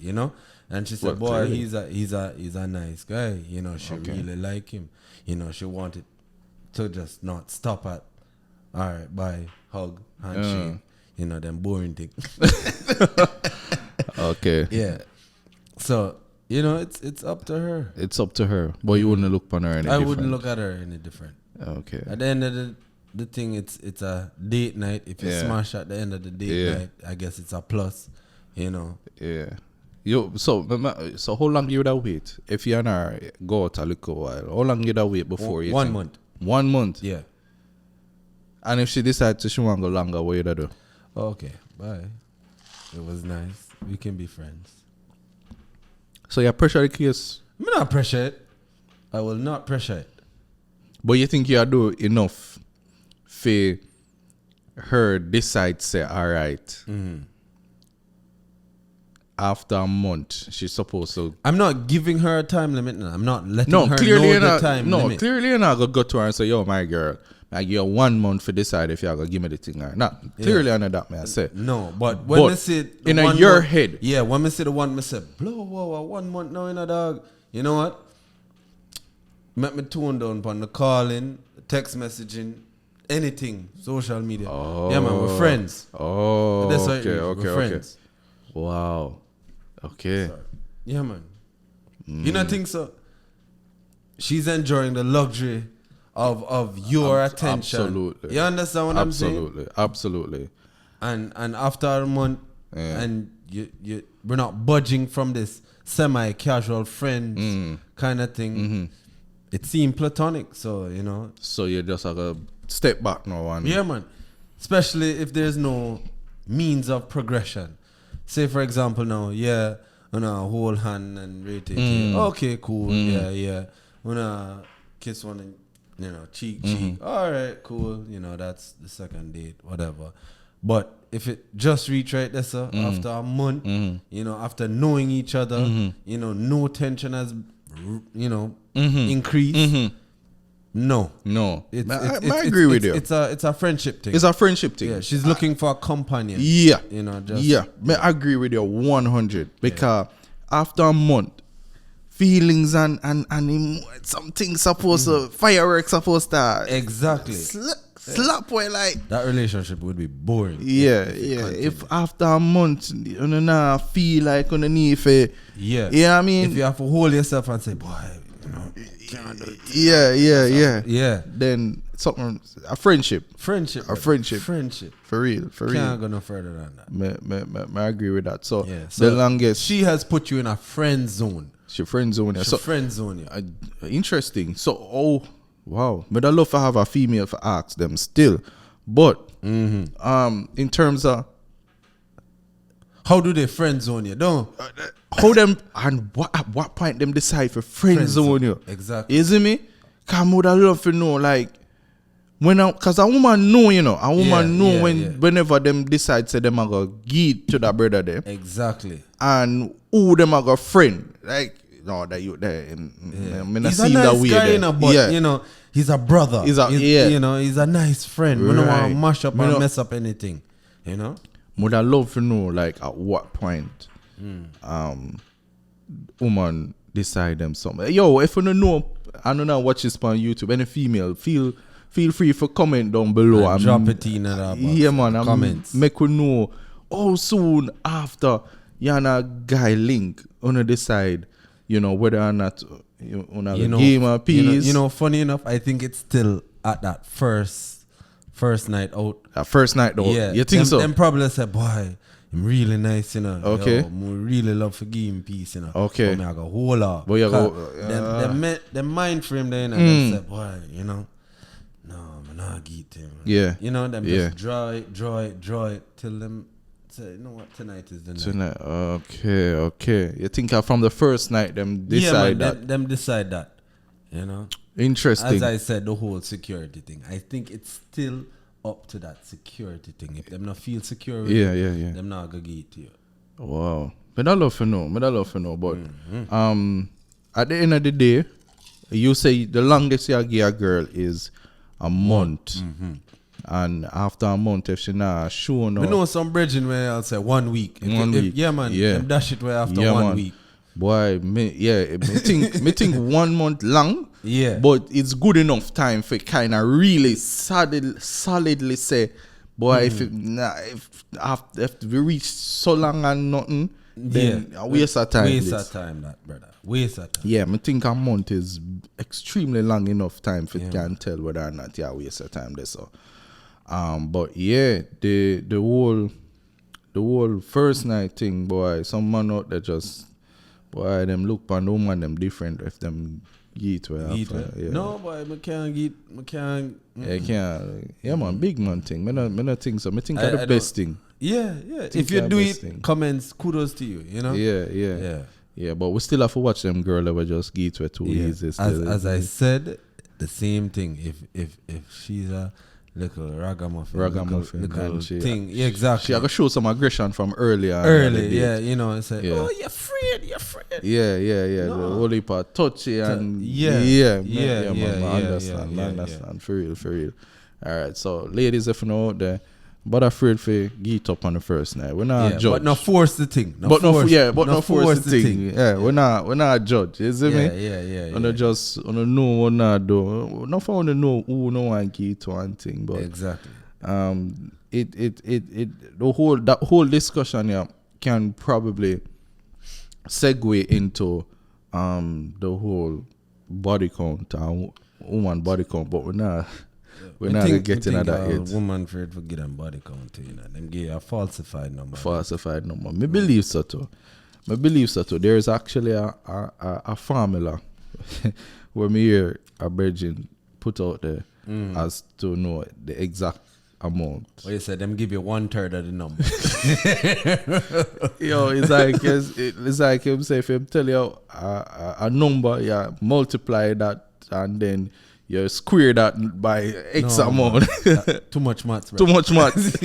And she said, "Boy, clearly. he's a nice guy. She really like him. She wanted to just not stop at, all right, bye, hug, handshake, them boring things." Okay. Yeah. So it's up to her. It's up to her, but you wouldn't look on her any different. I wouldn't look at her any different. Okay. At the end of the thing, it's a date night. If you smash at the end of the date night, I guess it's a plus. Yeah. So how long you would have wait if you and her go out a little while? How long you would have wait before you? 1 month. 1 month. Yeah. And if she decides she want to go longer, what you do? Okay. Bye. It was nice. We can be friends. So you pressure the case? I'm not pressure it. I will not pressure it. But you think you do enough for her decide say, all right, after a month, she's supposed to... I'm not giving her a time limit. No, I'm not letting her know the time limit. No, clearly you're not going to go to her and say, yo, my girl, I give you 1 month to decide if you're going to give me the thing or not. Clearly I know that, man. I say. No, but when I say... in your head. Yeah, when I say the one, I say, whoa, 1 month now, dog. You know what? Make me tone down upon the calling, text messaging, anything, social media. Oh. Yeah, man, we're friends. Oh, That's okay. We're friends. Wow. Okay. So, yeah, man. You don't think so? She's enjoying the luxury of your attention. Absolutely. You understand what I'm saying? Absolutely. And after a month, and you we're not budging from this semi-casual friends kind of thing. It seemed platonic, so you know. So you just have to step back now and Yeah, man. Especially if there's no means of progression. Say, for example, now, wanna hold hand and rate it. Okay, cool. Yeah. Wanna kiss one and, you know, cheek. All right, cool. You know, that's the second date, whatever. But if it just reach right there, sir, after a month, you know, after knowing each other, you know, no tension has, you know, increased. No. I agree with you. It's a friendship thing. It's a friendship thing. Yeah, she's looking for a companion. Yeah. You know, just I agree with you 100 because after a month, feelings and something supposed to fireworks supposed to exactly slap way like that relationship would be boring. Yeah. If after a month you know feel like underneath it. Yeah, I mean if you have to hold yourself and say, boy, you know, can't do it. Yeah. Then something a friendship. For real. Can't go no further than that. I agree with that. So, so the longest she has put you in a friend zone. She friend zone. She friend zone. Interesting. So wow. But I love to have a female for ask them still. But in terms of how do they friend zone you? Don't how them and at what point them decide for friend zone you? Exactly. Isn't me? Cause I would love to know like cause a woman know, you know, whenever them decide say them are gonna give to that brother there. Exactly. And who them are gonna friend. Like no, that you there. He's a nice guy, you know, but you know, he's a brother. You know, he's a nice friend. We don't want to mash up and mess up anything. You know? Would I love to know like at what point woman decide them something. Yo, if you don't know, I don't know watch this on YouTube, any female, feel free for comment down below and drop it in that box. Yeah, man. Comments. Make we know how soon after yana guy link on decide, you know, whether or not you know, game or piece. You know, funny enough, I think it's still at that first night out. First night out. Yeah. You think so? Them probably say, boy, I'm really nice, you know. Okay. Yo, I really love for game piece, you know. Okay. But I go hold up. But you go the mind frame there, you know, they say, boy, you know, no, I'm not get him. Yeah. You know, them just draw it till them say, you know what, tonight is the night. Okay. You think from the first night them decide that? Them decide that, you know. Interesting. As I said, the whole security thing. I think it's still up to that security thing. If them not feel secure, them not gonna give it to you. Wow. But I love to know. But at the end of the day, you say the longest you give a girl is a month. And after a month, if she not sure no. We know some bridging where I'll say 1 week. Yeah, man. Yeah. Them dash it where after 1 week. Boy, me think 1 month long. Yeah. But it's good enough time for kind of really solidly say, boy, if we reach so long and nothing, then a waste of time. Waste of time, that brother. Waste of time. Yeah, I think a month is extremely long enough time for you can tell whether or not you waste of time there. So, but yeah, the whole first night thing, boy, some man out there just. Boy, them look on the woman, them different if them eat well. No, boy, I can't. Yeah, man, big man thing. I not think so. I think the best thing. Yeah. If you do it, comments, kudos to you, you know? Yeah, but we still have to watch them girl that we just get to 2 years. As I said, the same thing. If she's a little ragamuffin little thing. Yeah, exactly. She had to show some aggression from earlier. Yeah, you know, and say, oh, you're afraid. Yeah. No. The whole heap of touchy and man, I understand. For real. All right, so ladies, if you know out there, but afraid for get up on the first night. We're not judge. But not force the thing. Not force the thing. Yeah, we're not judge. You see me? Yeah. And just know what not do. Not for to know who no one get to one thing, but exactly. That whole discussion can probably segue into the whole body count and woman body count, but we're not getting at that yet. Woman afraid for get them body count, you know. Them give a falsified number. Falsified number. Me believe so too. There is actually a formula where me hear a virgin put out there as to know the exact amount. Well, you said them give you 1/3 of the number. Yo, it's like him say if him tell you a number, yeah, multiply that and then you square that by X amount. Too much maths, bro. Too much maths.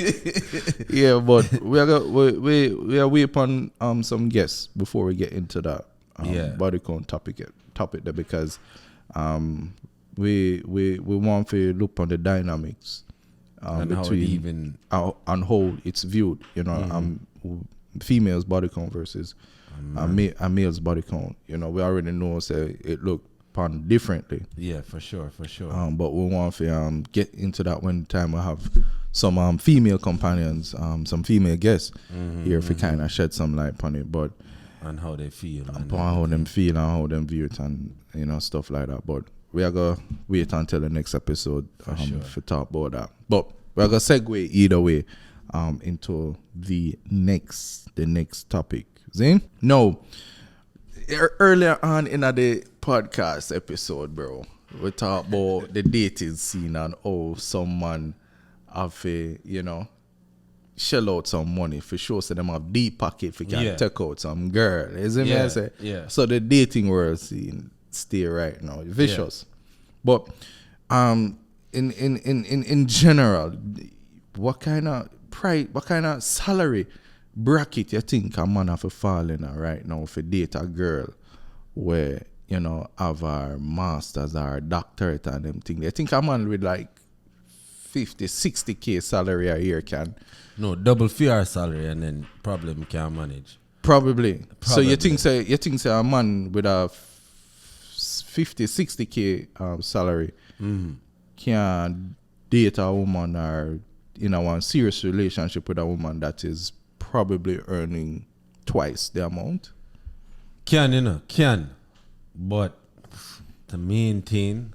Yeah, but we are waiting on some guests before we get into that body count topic there, because we want to look on the dynamics and between how it's viewed, you know, females body count versus a male's body count. You know, we already know say it look upon differently. Yeah, for sure. But we want to get into that when time we have some female companions, some female guests here if we kind of shed some light on it, but and how they feel, and how them feel and how them view it, and you know, stuff like that. But we are gonna wait until the next episode to talk about that. But we are gonna segue either way into the next topic. Zane? No. Earlier on in the podcast episode, bro, we talked about the dating scene and how someone have a, you know, shell out some money for sure, so them have deep pocket if you can take out some girl. Isn't it? I say? Yeah. So the dating world scene stay right now vicious. But in general, what kind of price, what kind of salary bracket you think a man have to fall in right now for date a girl where, you know, have our masters or doctorate and them thing? You think a man with like 50-60K salary a year can? No, double fee salary and then problem can manage. Probably. So you think say a man with a 50-60K salary can date a woman or in a one serious relationship with a woman that is probably earning twice the amount? Can. But to maintain,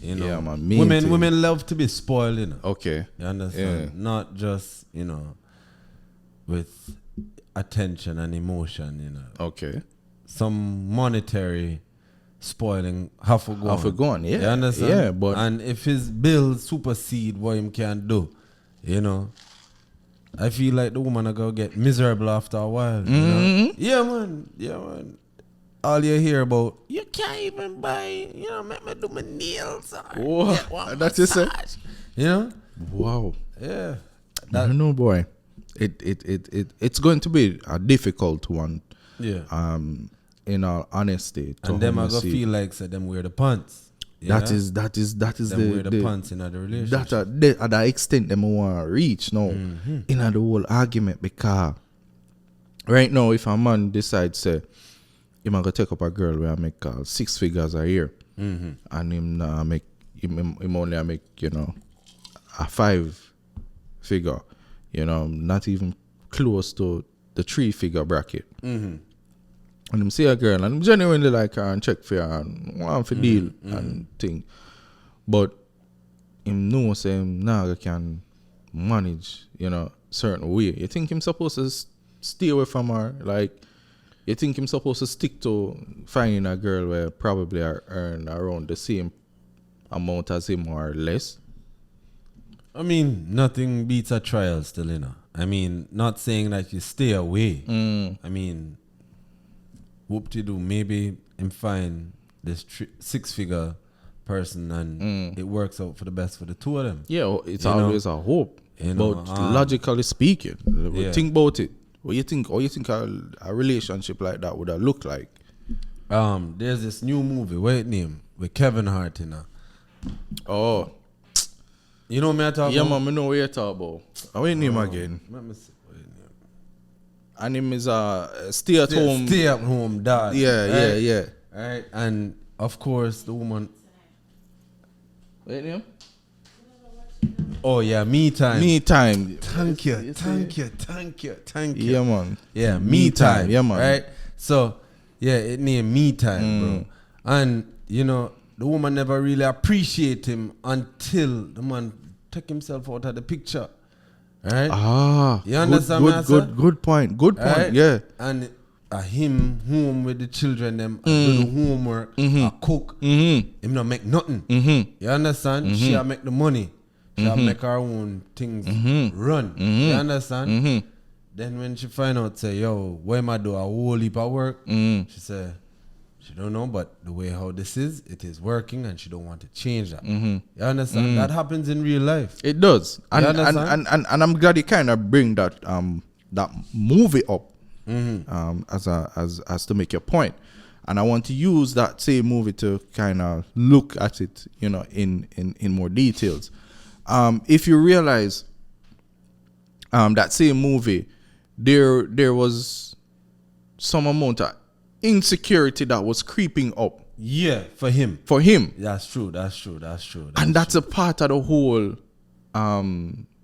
you know, yeah, man, women love to be spoiled, you know. Okay. You understand? Yeah. Not just, you know, with attention and emotion, you know. Okay. Some monetary spoiling have to go on. Yeah. You understand? Yeah, but and if his bills supersede what him can do, you know, I feel like the woman are gonna get miserable after a while. You know? Yeah, man. All you hear about, you can't even buy, you know, make me do my nails. Whoa, that's just it. You know? Wow. Yeah. I don't know, boy. It's going to be a difficult one. Yeah. In all honesty. And them are gonna feel like say them wear the pants. Yeah? That is them wear the pants in the relationship. That at that extent them want to reach now in the whole argument, because right now if a man decides say him gonna take up a girl where I make 6 figures a year and him only make, you know, a 5 figure, you know, not even close to the 3-figure bracket. And him see a girl and him genuinely like her and check for her and want for deal and thing. But him know say him now can manage, you know, certain way. You think him supposed to stay away from her? Like, you think him supposed to stick to finding a girl where probably earn around the same amount as him or less? I mean, nothing beats a trial still, you know. I mean, not saying that you stay away. I mean, whoop-de-doo, maybe him find this 6-figure person and it works out for the best for the two of them. Yeah, it's always a hope. But logically speaking, think about it. What you think a relationship like that would have looked like? There's this new movie, what's it name? With Kevin Hart in it. Oh. You know what I'm talking about? Yeah, man, I know what you're talking about. What's his name again? Let me see. What his name? And him is a stay-at-home. Stay-at-home dad. Yeah. Right? And, of course, the woman... What's his name? Oh yeah, me time. Me time. Thank you. Yeah, man. Yeah, me time. Yeah, man. Right? So, yeah, it named me time, bro. And, you know, the woman never really appreciate him until the man took himself out of the picture. Right? Ah. You understand me, sir? Good point. Good point. Right? Yeah. And him home with the children, them, do the homework, cook, him not make nothing. You understand? She'll make the money. She'll make her own things run. You understand? Then when she find out, say, yo, why am I do a whole heap of work? She say, she don't know, but the way how this is, it is working, and she don't want to change that. You understand? That happens in real life. It does. And You understand? and I'm glad you kind of bring that that movie up as to make your point. And I want to use that same movie to kind of look at it, you know, in more details. If you realize that same movie, there was some amount of insecurity that was creeping up. Yeah, for him. That's true. And that's a part of the whole,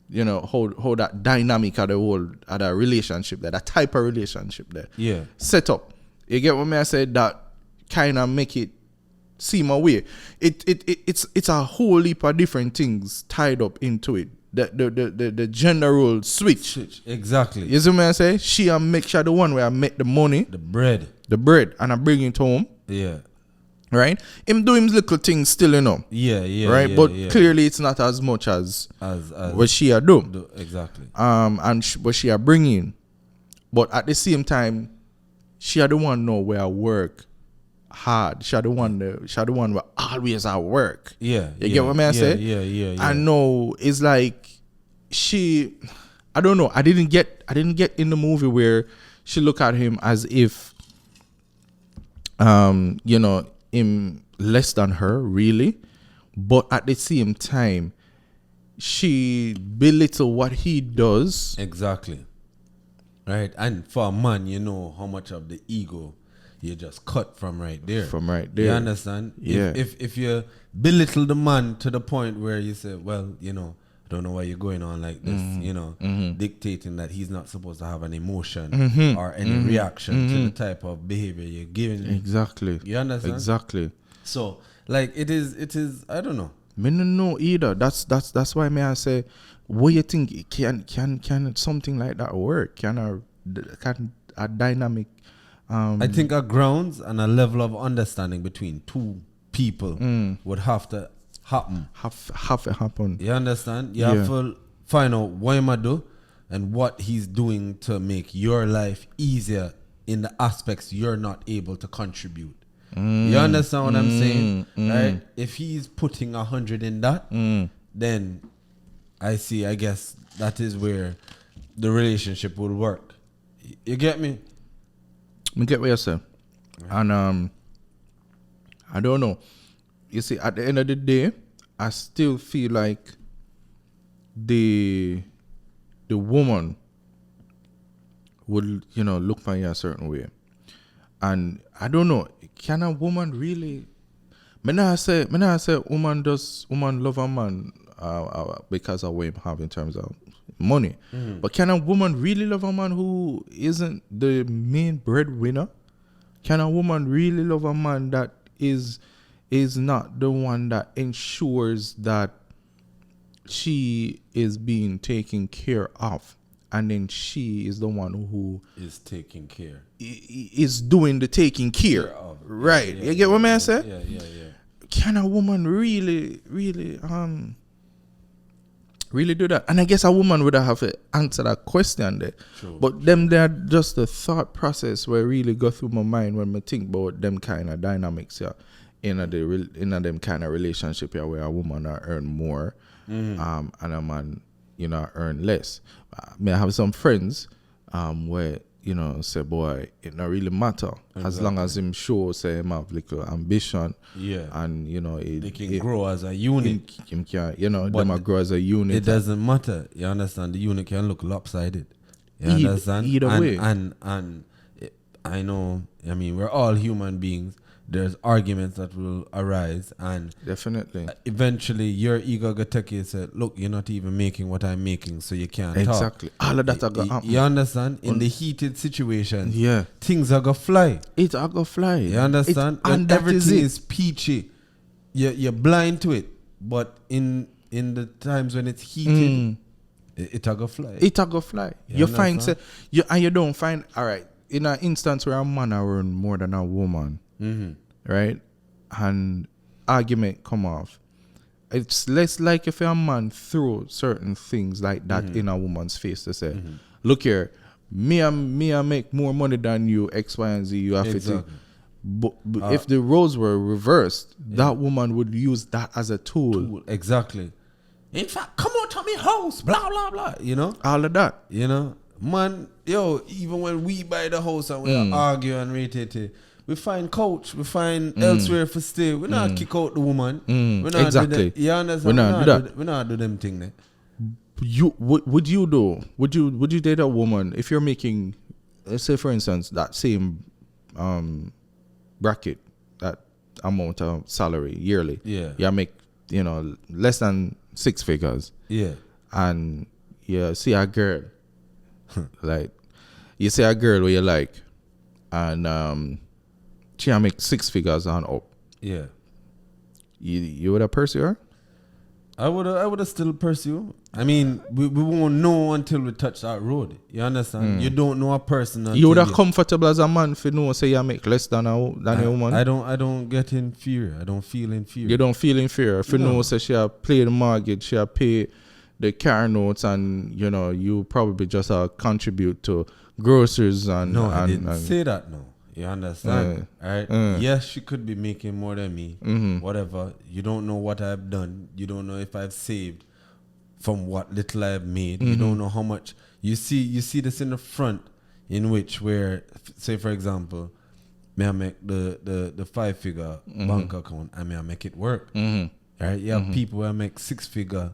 you know, how that dynamic of the whole of that relationship there, that type of relationship there. Yeah. Set up. You get what I said? That kind of make it seem away. It's a whole heap of different things tied up into it. The gender role switch. Exactly. You see what I say? She make sure the one where I make the money. The bread, and I bring it home. Yeah. Right? Him do him little things still, you know. Yeah. Right? Yeah, but yeah. clearly it's not as much as what she a do. Exactly. But she a bring in. But at the same time, she a the one know where I work hard. She a the one where always at work. Yeah. You get what I say? Yeah. I know it's like I don't know. I didn't get in the movie where she look at him as if you know, him less than her, really. But at the same time, she belittle what he does. Exactly. Right? And for a man, you know how much of the ego you just cut from right there. You understand? Yeah. If you belittle the man to the point where you say, well, you know, I don't know why you're going on like this, you know, dictating that he's not supposed to have an emotion or any reaction to the type of behavior you're giving. Exactly. You understand? Exactly. So, like, it is, I don't know. Me no know either. That's why I say, what you think can something like that work? Can a dynamic? I think a grounds and a level of understanding between two people would have to happen. Have to happen. You understand? You have to find out what am I do and what he's doing to make your life easier in the aspects you're not able to contribute. You understand what I'm saying? Right? If he's putting 100 in that, then I guess that is where the relationship will work. You get me? I get what you say. And I don't know. You see, at the end of the day, I still feel like the woman would, you know, look for you a certain way. And I don't know, can a woman really? Me not say woman love a man because of what he have in terms of money. But can a woman really love a man who isn't the main breadwinner? Can a woman really love a man that is not the one that ensures that she is being taken care of, and then she is the one who is taking care, is doing the taking care of, right? You get what I say? Yeah. Can a woman really do that? And I guess a woman would have to answer that question there. True. But they're just the thought process where really go through my mind when I think about them kind of dynamics in them kind of relationship where a woman earn more and a man, you know, earn less. I have some friends where, you know, say, boy, it not really matter as long as him show, say, him have little ambition. Yeah. And, you know, they can grow as a unit. Him can, you know, them grow as a unit. It doesn't matter. You understand? The unit can look lopsided. You understand? Either way. And I know, I mean, we're all human beings. there's arguments that will arise, and Definitely. eventually your ego gonna take you and say, look, you're not even making what I'm making, so you can't talk. Exactly. All of that are gonna happen. You understand? In the heated situation, Yeah. things are gonna fly. It's a go fly. You understand? And When that everything it. is peachy, you're blind to it. But in the times when it's heated, it a go fly. It a go fly. You find say, you don't find, all right, in an instance where a man earn more than a woman, right? And argument come off. It's less like if a man throw certain things like that in a woman's face to say, look here, me I make more money than you, X, Y, and Z. You have to. But if the roles were reversed, that woman would use that as a tool. Exactly. In fact, come on to me house, blah blah blah. You know, all of that. You know, man, yo, even when we buy the house and we argue and rate it, we find couch, we find elsewhere for stay. We not kick out the woman. We not exactly. You understand? We not do that. We not do them thing there. Would you do? Would you date a woman if you're making, let's say for instance, that same bracket, that amount of salary yearly? Yeah. You make, less than 6 figures. Yeah. And you see a girl, like you see a girl where you like, and she make 6 figures and up. Yeah. You would have pursue her? I would have still pursue. I mean, we won't know until we touch that road. You understand? You don't know a person. You would have comfortable as a man if you know say you make less than a woman. I don't get in fear. I don't feel in fear. You don't feel in fear. If you know say she have pay the mortgage, she have pay the car notes, and you probably just contribute to groceries and. No, I didn't say that. No. You understand? Right? Yes, she could be making more than me. Whatever. You don't know what I've done. You don't know if I've saved from what little I've made. You don't know how much. You see this in the front, in which where, say for example, may I make the 5-figure bank account, and may I make it work. Right? You have people who make 6-figure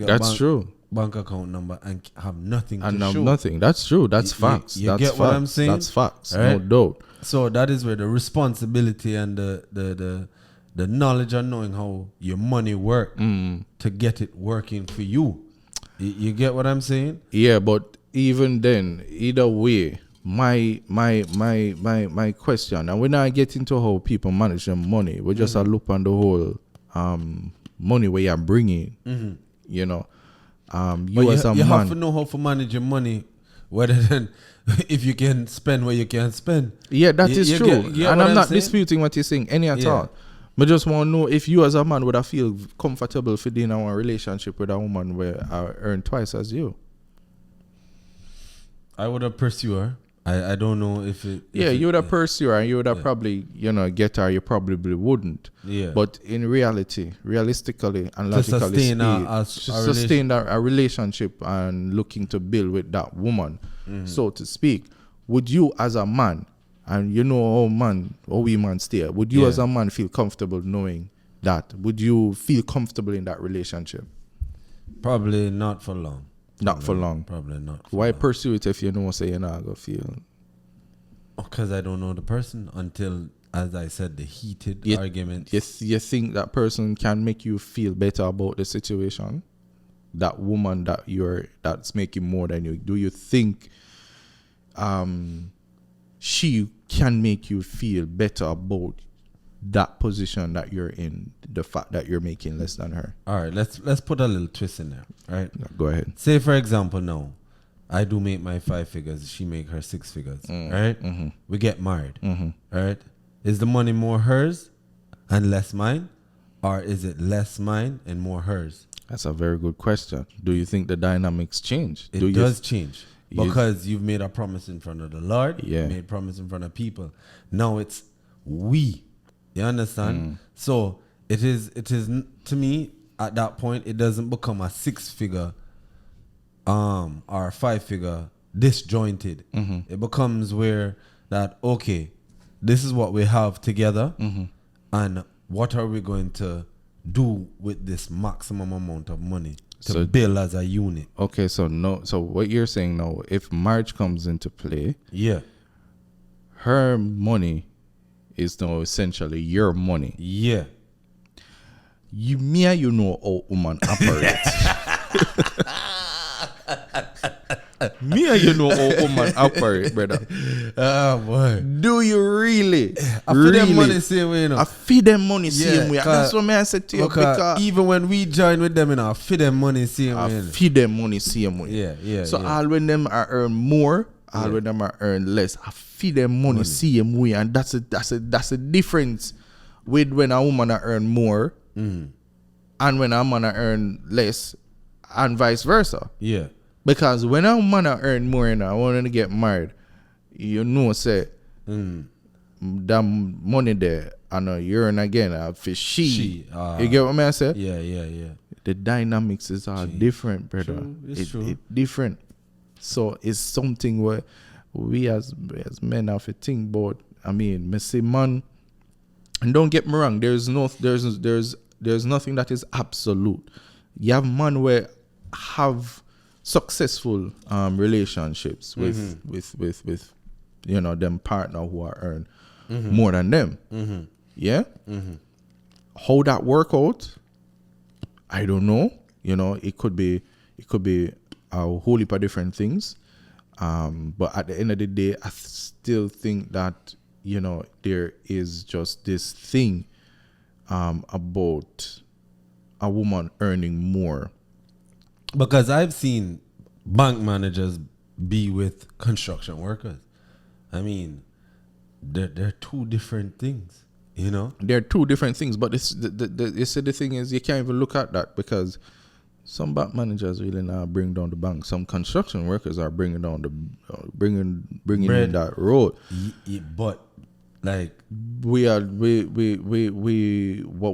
That's true. bank account number and have nothing and to have show. Nothing. That's true. That's facts. You That's get facts. what I'm saying? That's facts. Right? No doubt. So that is where the responsibility and the knowledge of knowing how your money work to get it working for you. You get what I'm saying? Yeah, but even then, either way, my question, and we're not getting to how people manage their money. We just look on the whole money where you're bringing. You as a man, you have to know how to manage your money, whether than if you can spend where you can spend. Yeah, that is true. And I'm not saying? disputing what you're saying any at all. But just want to know if you as a man would have feel comfortable for being in a relationship with a woman where I earn twice as you. I would have pursued her. I don't know if it. You would have pursued her, and you would have probably, get her. You probably wouldn't. Yeah. But in reality, realistically and logically, to sustain a relationship and looking to build with that woman, so to speak, would you as a man, and how we man stay, would you as a man feel comfortable knowing that? Would you feel comfortable in that relationship? Probably not for long. Not for long. Probably not. Why pursue it if you know say you're not gonna feel? Because I don't know the person until, as I said, the heated arguments. You think that person can make you feel better about the situation? That woman that's making more than you. Do you think she can make you feel better about that position that you're in, the fact that you're making less than her? All right, let's put a little twist in there, right? Go ahead. Say for example, now I do make my 5 figures, she make her 6 figures, right? We get married, right? Is the money more hers and less mine, or is it less mine and more hers? That's a very good question. Do you think the dynamics change? It does change. Because you've made a promise in front of the Lord, you made a promise in front of people. Now it's we. You understand? So it is to me at that point, it doesn't become a 6-figure or a 5-figure disjointed. It becomes where that, okay, this is what we have together, and what are we going to do with this maximum amount of money to build as a unit? Okay, so what you're saying now, if marriage comes into play, yeah, her money is now essentially your money. Yeah. Me and you know how woman operates. Me and you know how woman operate, brother. Oh boy. Do you really? I feed them money same way, you know. I feed them money same way. That's what I said to you. Because even when we join with them, you know, I feed them money same way. I feed them money same way. Yeah. So all when them are earn more, all when them are earn less, I feed them money same way, and that's a difference with when a woman are earn more, and when a man are earn less, and vice versa. Yeah. Because when a woman are earn more and I want to get married, you know, say that money there, I know you earn again for she. You get what I say? Yeah. The dynamics is all different, brother. True. It's true. It's different. So it's something where we as men have to think about. I mean, me say man, and don't get me wrong, there's nothing that is absolute. You have man where have successful relationships with you know them partner who are earn more than them. Yeah. How that work out, I don't know. You know, it could be a whole heap of different things. But at the end of the day, I still think that, you know, there is just this thing about a woman earning more. Because I've seen bank managers be with construction workers. I mean, they're two different things, you know? They're two different things, but the thing is, you can't even look at that because some bank managers really now bring down the bank. Some construction workers are bringing down bringing in that road. But like what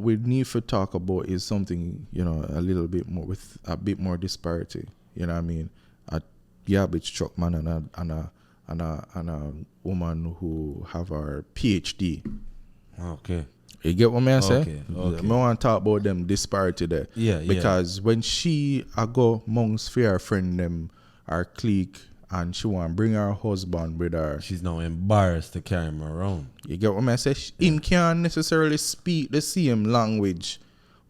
we need to talk about is something, you know, a little bit more with a bit more disparity. You know what I mean? A garbage truck man and a woman who have her PhD. Okay. You get what I say? Okay. I want to talk about them disparity there. Yeah. Because when she go amongst her friend them, her clique, and she want to bring her husband with her, she's now embarrassed to carry him around. You get what I say? Him can't necessarily speak the same language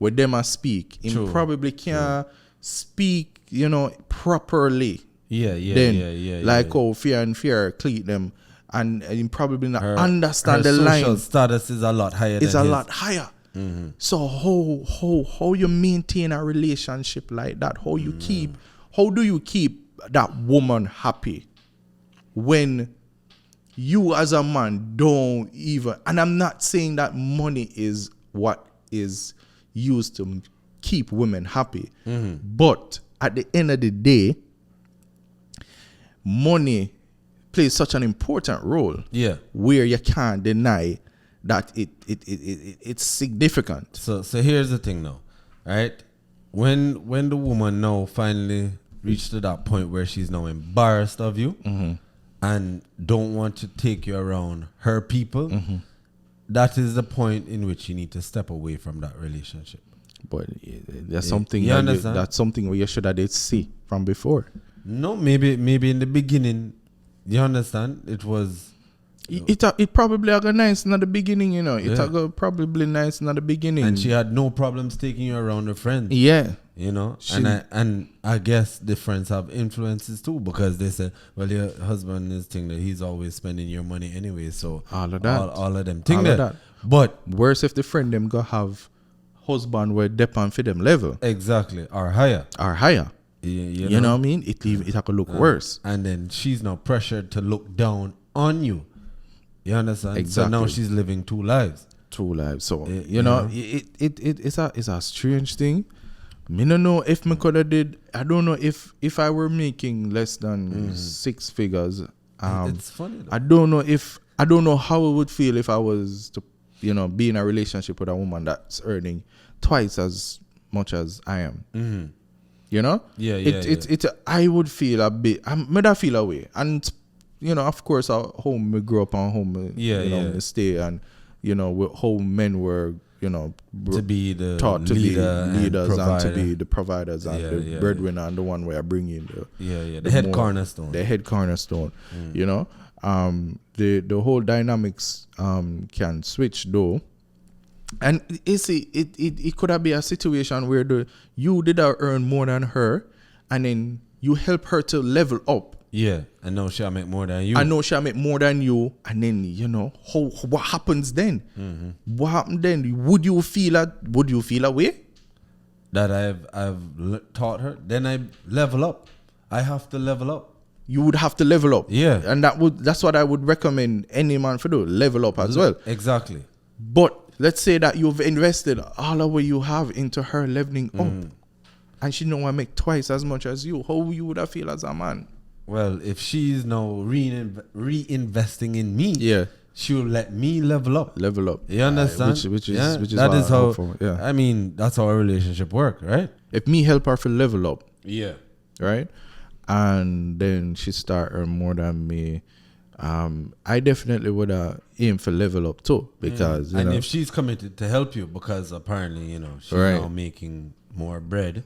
with them I speak. Him probably can't speak, you know, properly. Yeah. Like how fear clique them, and him probably not her understand the social line. Status is a lot higher. It's a lot higher. So how you maintain a relationship like that? How do you keep that woman happy when you as a man don't even, and I'm not saying that money is what is used to keep women happy, but at the end of the day, money plays such an important role. Yeah, where you can't deny that it's significant. So here's the thing now, right? When the woman now finally reached to that point where she's now embarrassed of you and don't want to take you around her people, that is the point in which you need to step away from that relationship. But that's something that's something where you should have did see from before. No, maybe in the beginning, you understand, it was. It probably got nice in the beginning, you know. It got probably nice in the beginning, and she had no problems taking you around her friends. Yeah, you know, and I guess the friends have influences too, because they said, well, your husband is thinking that he's always spending your money anyway, so all of that, all of them think that. But worse if the friend them go have husband where depend for them level exactly or higher. You know what I mean? It have to look worse, and then she's now pressured to look down on you. You understand? Exactly. So now she's living two lives. So you know, it's a strange thing. Me don't know if me could have did. I don't know if I were making less than 6 figures. It's funny though. I don't know how it would feel if I was to, you know, be in a relationship with a woman that's earning twice as much as I am. You know? Yeah. I would feel a bit. I might feel away. And you know, of course, our home we grew up on home. You know, we stay, and you know how men were, to be the taught to be leaders and to provider. be the providers and the breadwinner and the one where I bring in the head cornerstone. The head cornerstone. The whole dynamics can switch though. And you see, it could have been a situation where you did earn more than her, and then you help her to level up. Yeah, I know she'll make more than you. And then what happens then? Mm-hmm. What happened then? Would you feel a way? That I've taught her. Then I level up. I have to level up. You would have to level up. Yeah, and that's what I would recommend any man to do. Level up as well. Exactly. But let's say that you've invested all of what you have into her leveling up, and she want to make twice as much as you. How you would have feel as a man? Well, if she's now reinvesting in me, she'll let me level up. You understand? Which is that is how. Yeah. I mean, that's how our relationship work, right? If me help her to level up, right, and then she start earn more than me, I definitely would aim for level up too, because if she's committed to help you, because apparently she's now making more bread,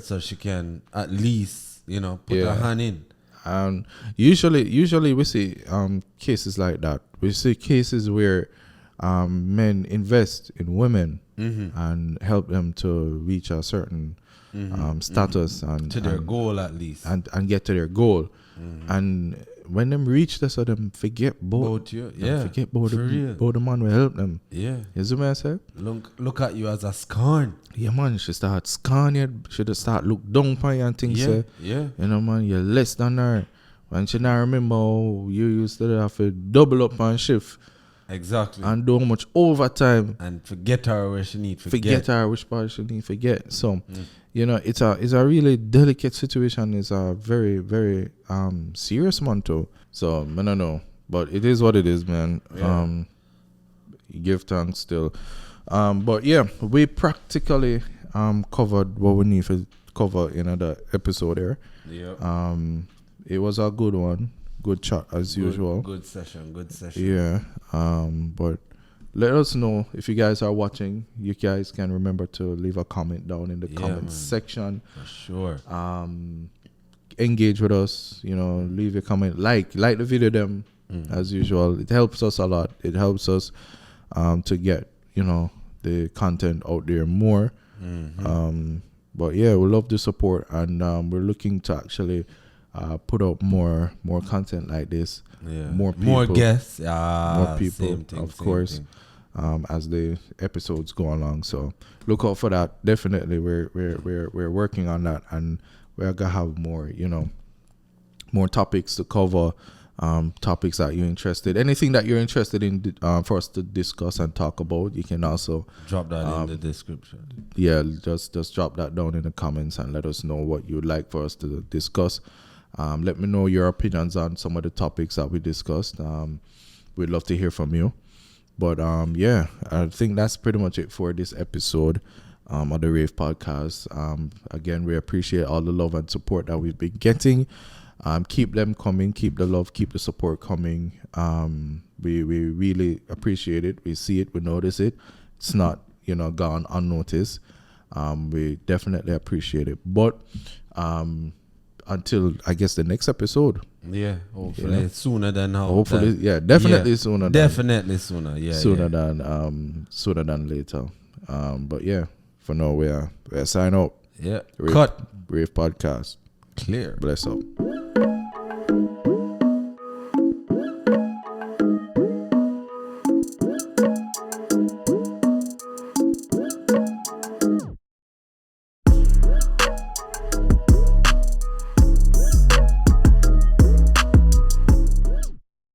so she can at least put her hand in. And usually we see cases like that. We see cases where men invest in women and help them to reach a certain status and to their goal at least, and get to their goal. And when them reach this, so them forget about you. Forget about the man will help them. Yeah, you see what I say? Look at you as a scorn. Yeah, man, she start scorn you. She just start look down upon you and things. Man, you're less than her. And she now remember how you used to have to double up on shift. Exactly. And do how much overtime. And forget her where she need forget her which part she need forget. So, it's a really delicate situation. It's a very, very serious one too. So, I don't know. But it is what it is, man. Yeah. Give thanks still. But yeah, we practically covered what we need to cover in another episode here. Yeah. It was a good one. Good chat as usual. Good session. Yeah. But let us know if you guys are watching. You guys can remember to leave a comment down in the comments section. For sure. Engage with us. Leave a comment. Like the video them as usual. It helps us a lot. It helps us to get the content out there more. But yeah, we love the support, and we're looking to actually put up more content like this. More people, more guests, more people, same thing, of course, as the episodes go along. So look out for that. Definitely, we're working on that, and we're gonna have more more topics to cover. Topics that you're interested, anything that you're interested in for us to discuss and talk about, you can also drop that in the description. Yeah, just drop that down in the comments and let us know what you'd like for us to discuss. Let me know your opinions on some of the topics that we discussed. We'd love to hear from you. But yeah, I think that's pretty much it for this episode of the Rave podcast. Again, we appreciate all the love and support that we've been getting. Keep them coming, keep the love, keep the support coming. We really appreciate it. We see it, we notice it. It's not, gone unnoticed. We definitely appreciate it. But until I guess the next episode. Yeah, hopefully sooner than now. Hopefully, definitely sooner. Definitely sooner. Yeah, sooner than later. But yeah, for now we're sign out. Yeah, Rave podcast. Clear. Bless up.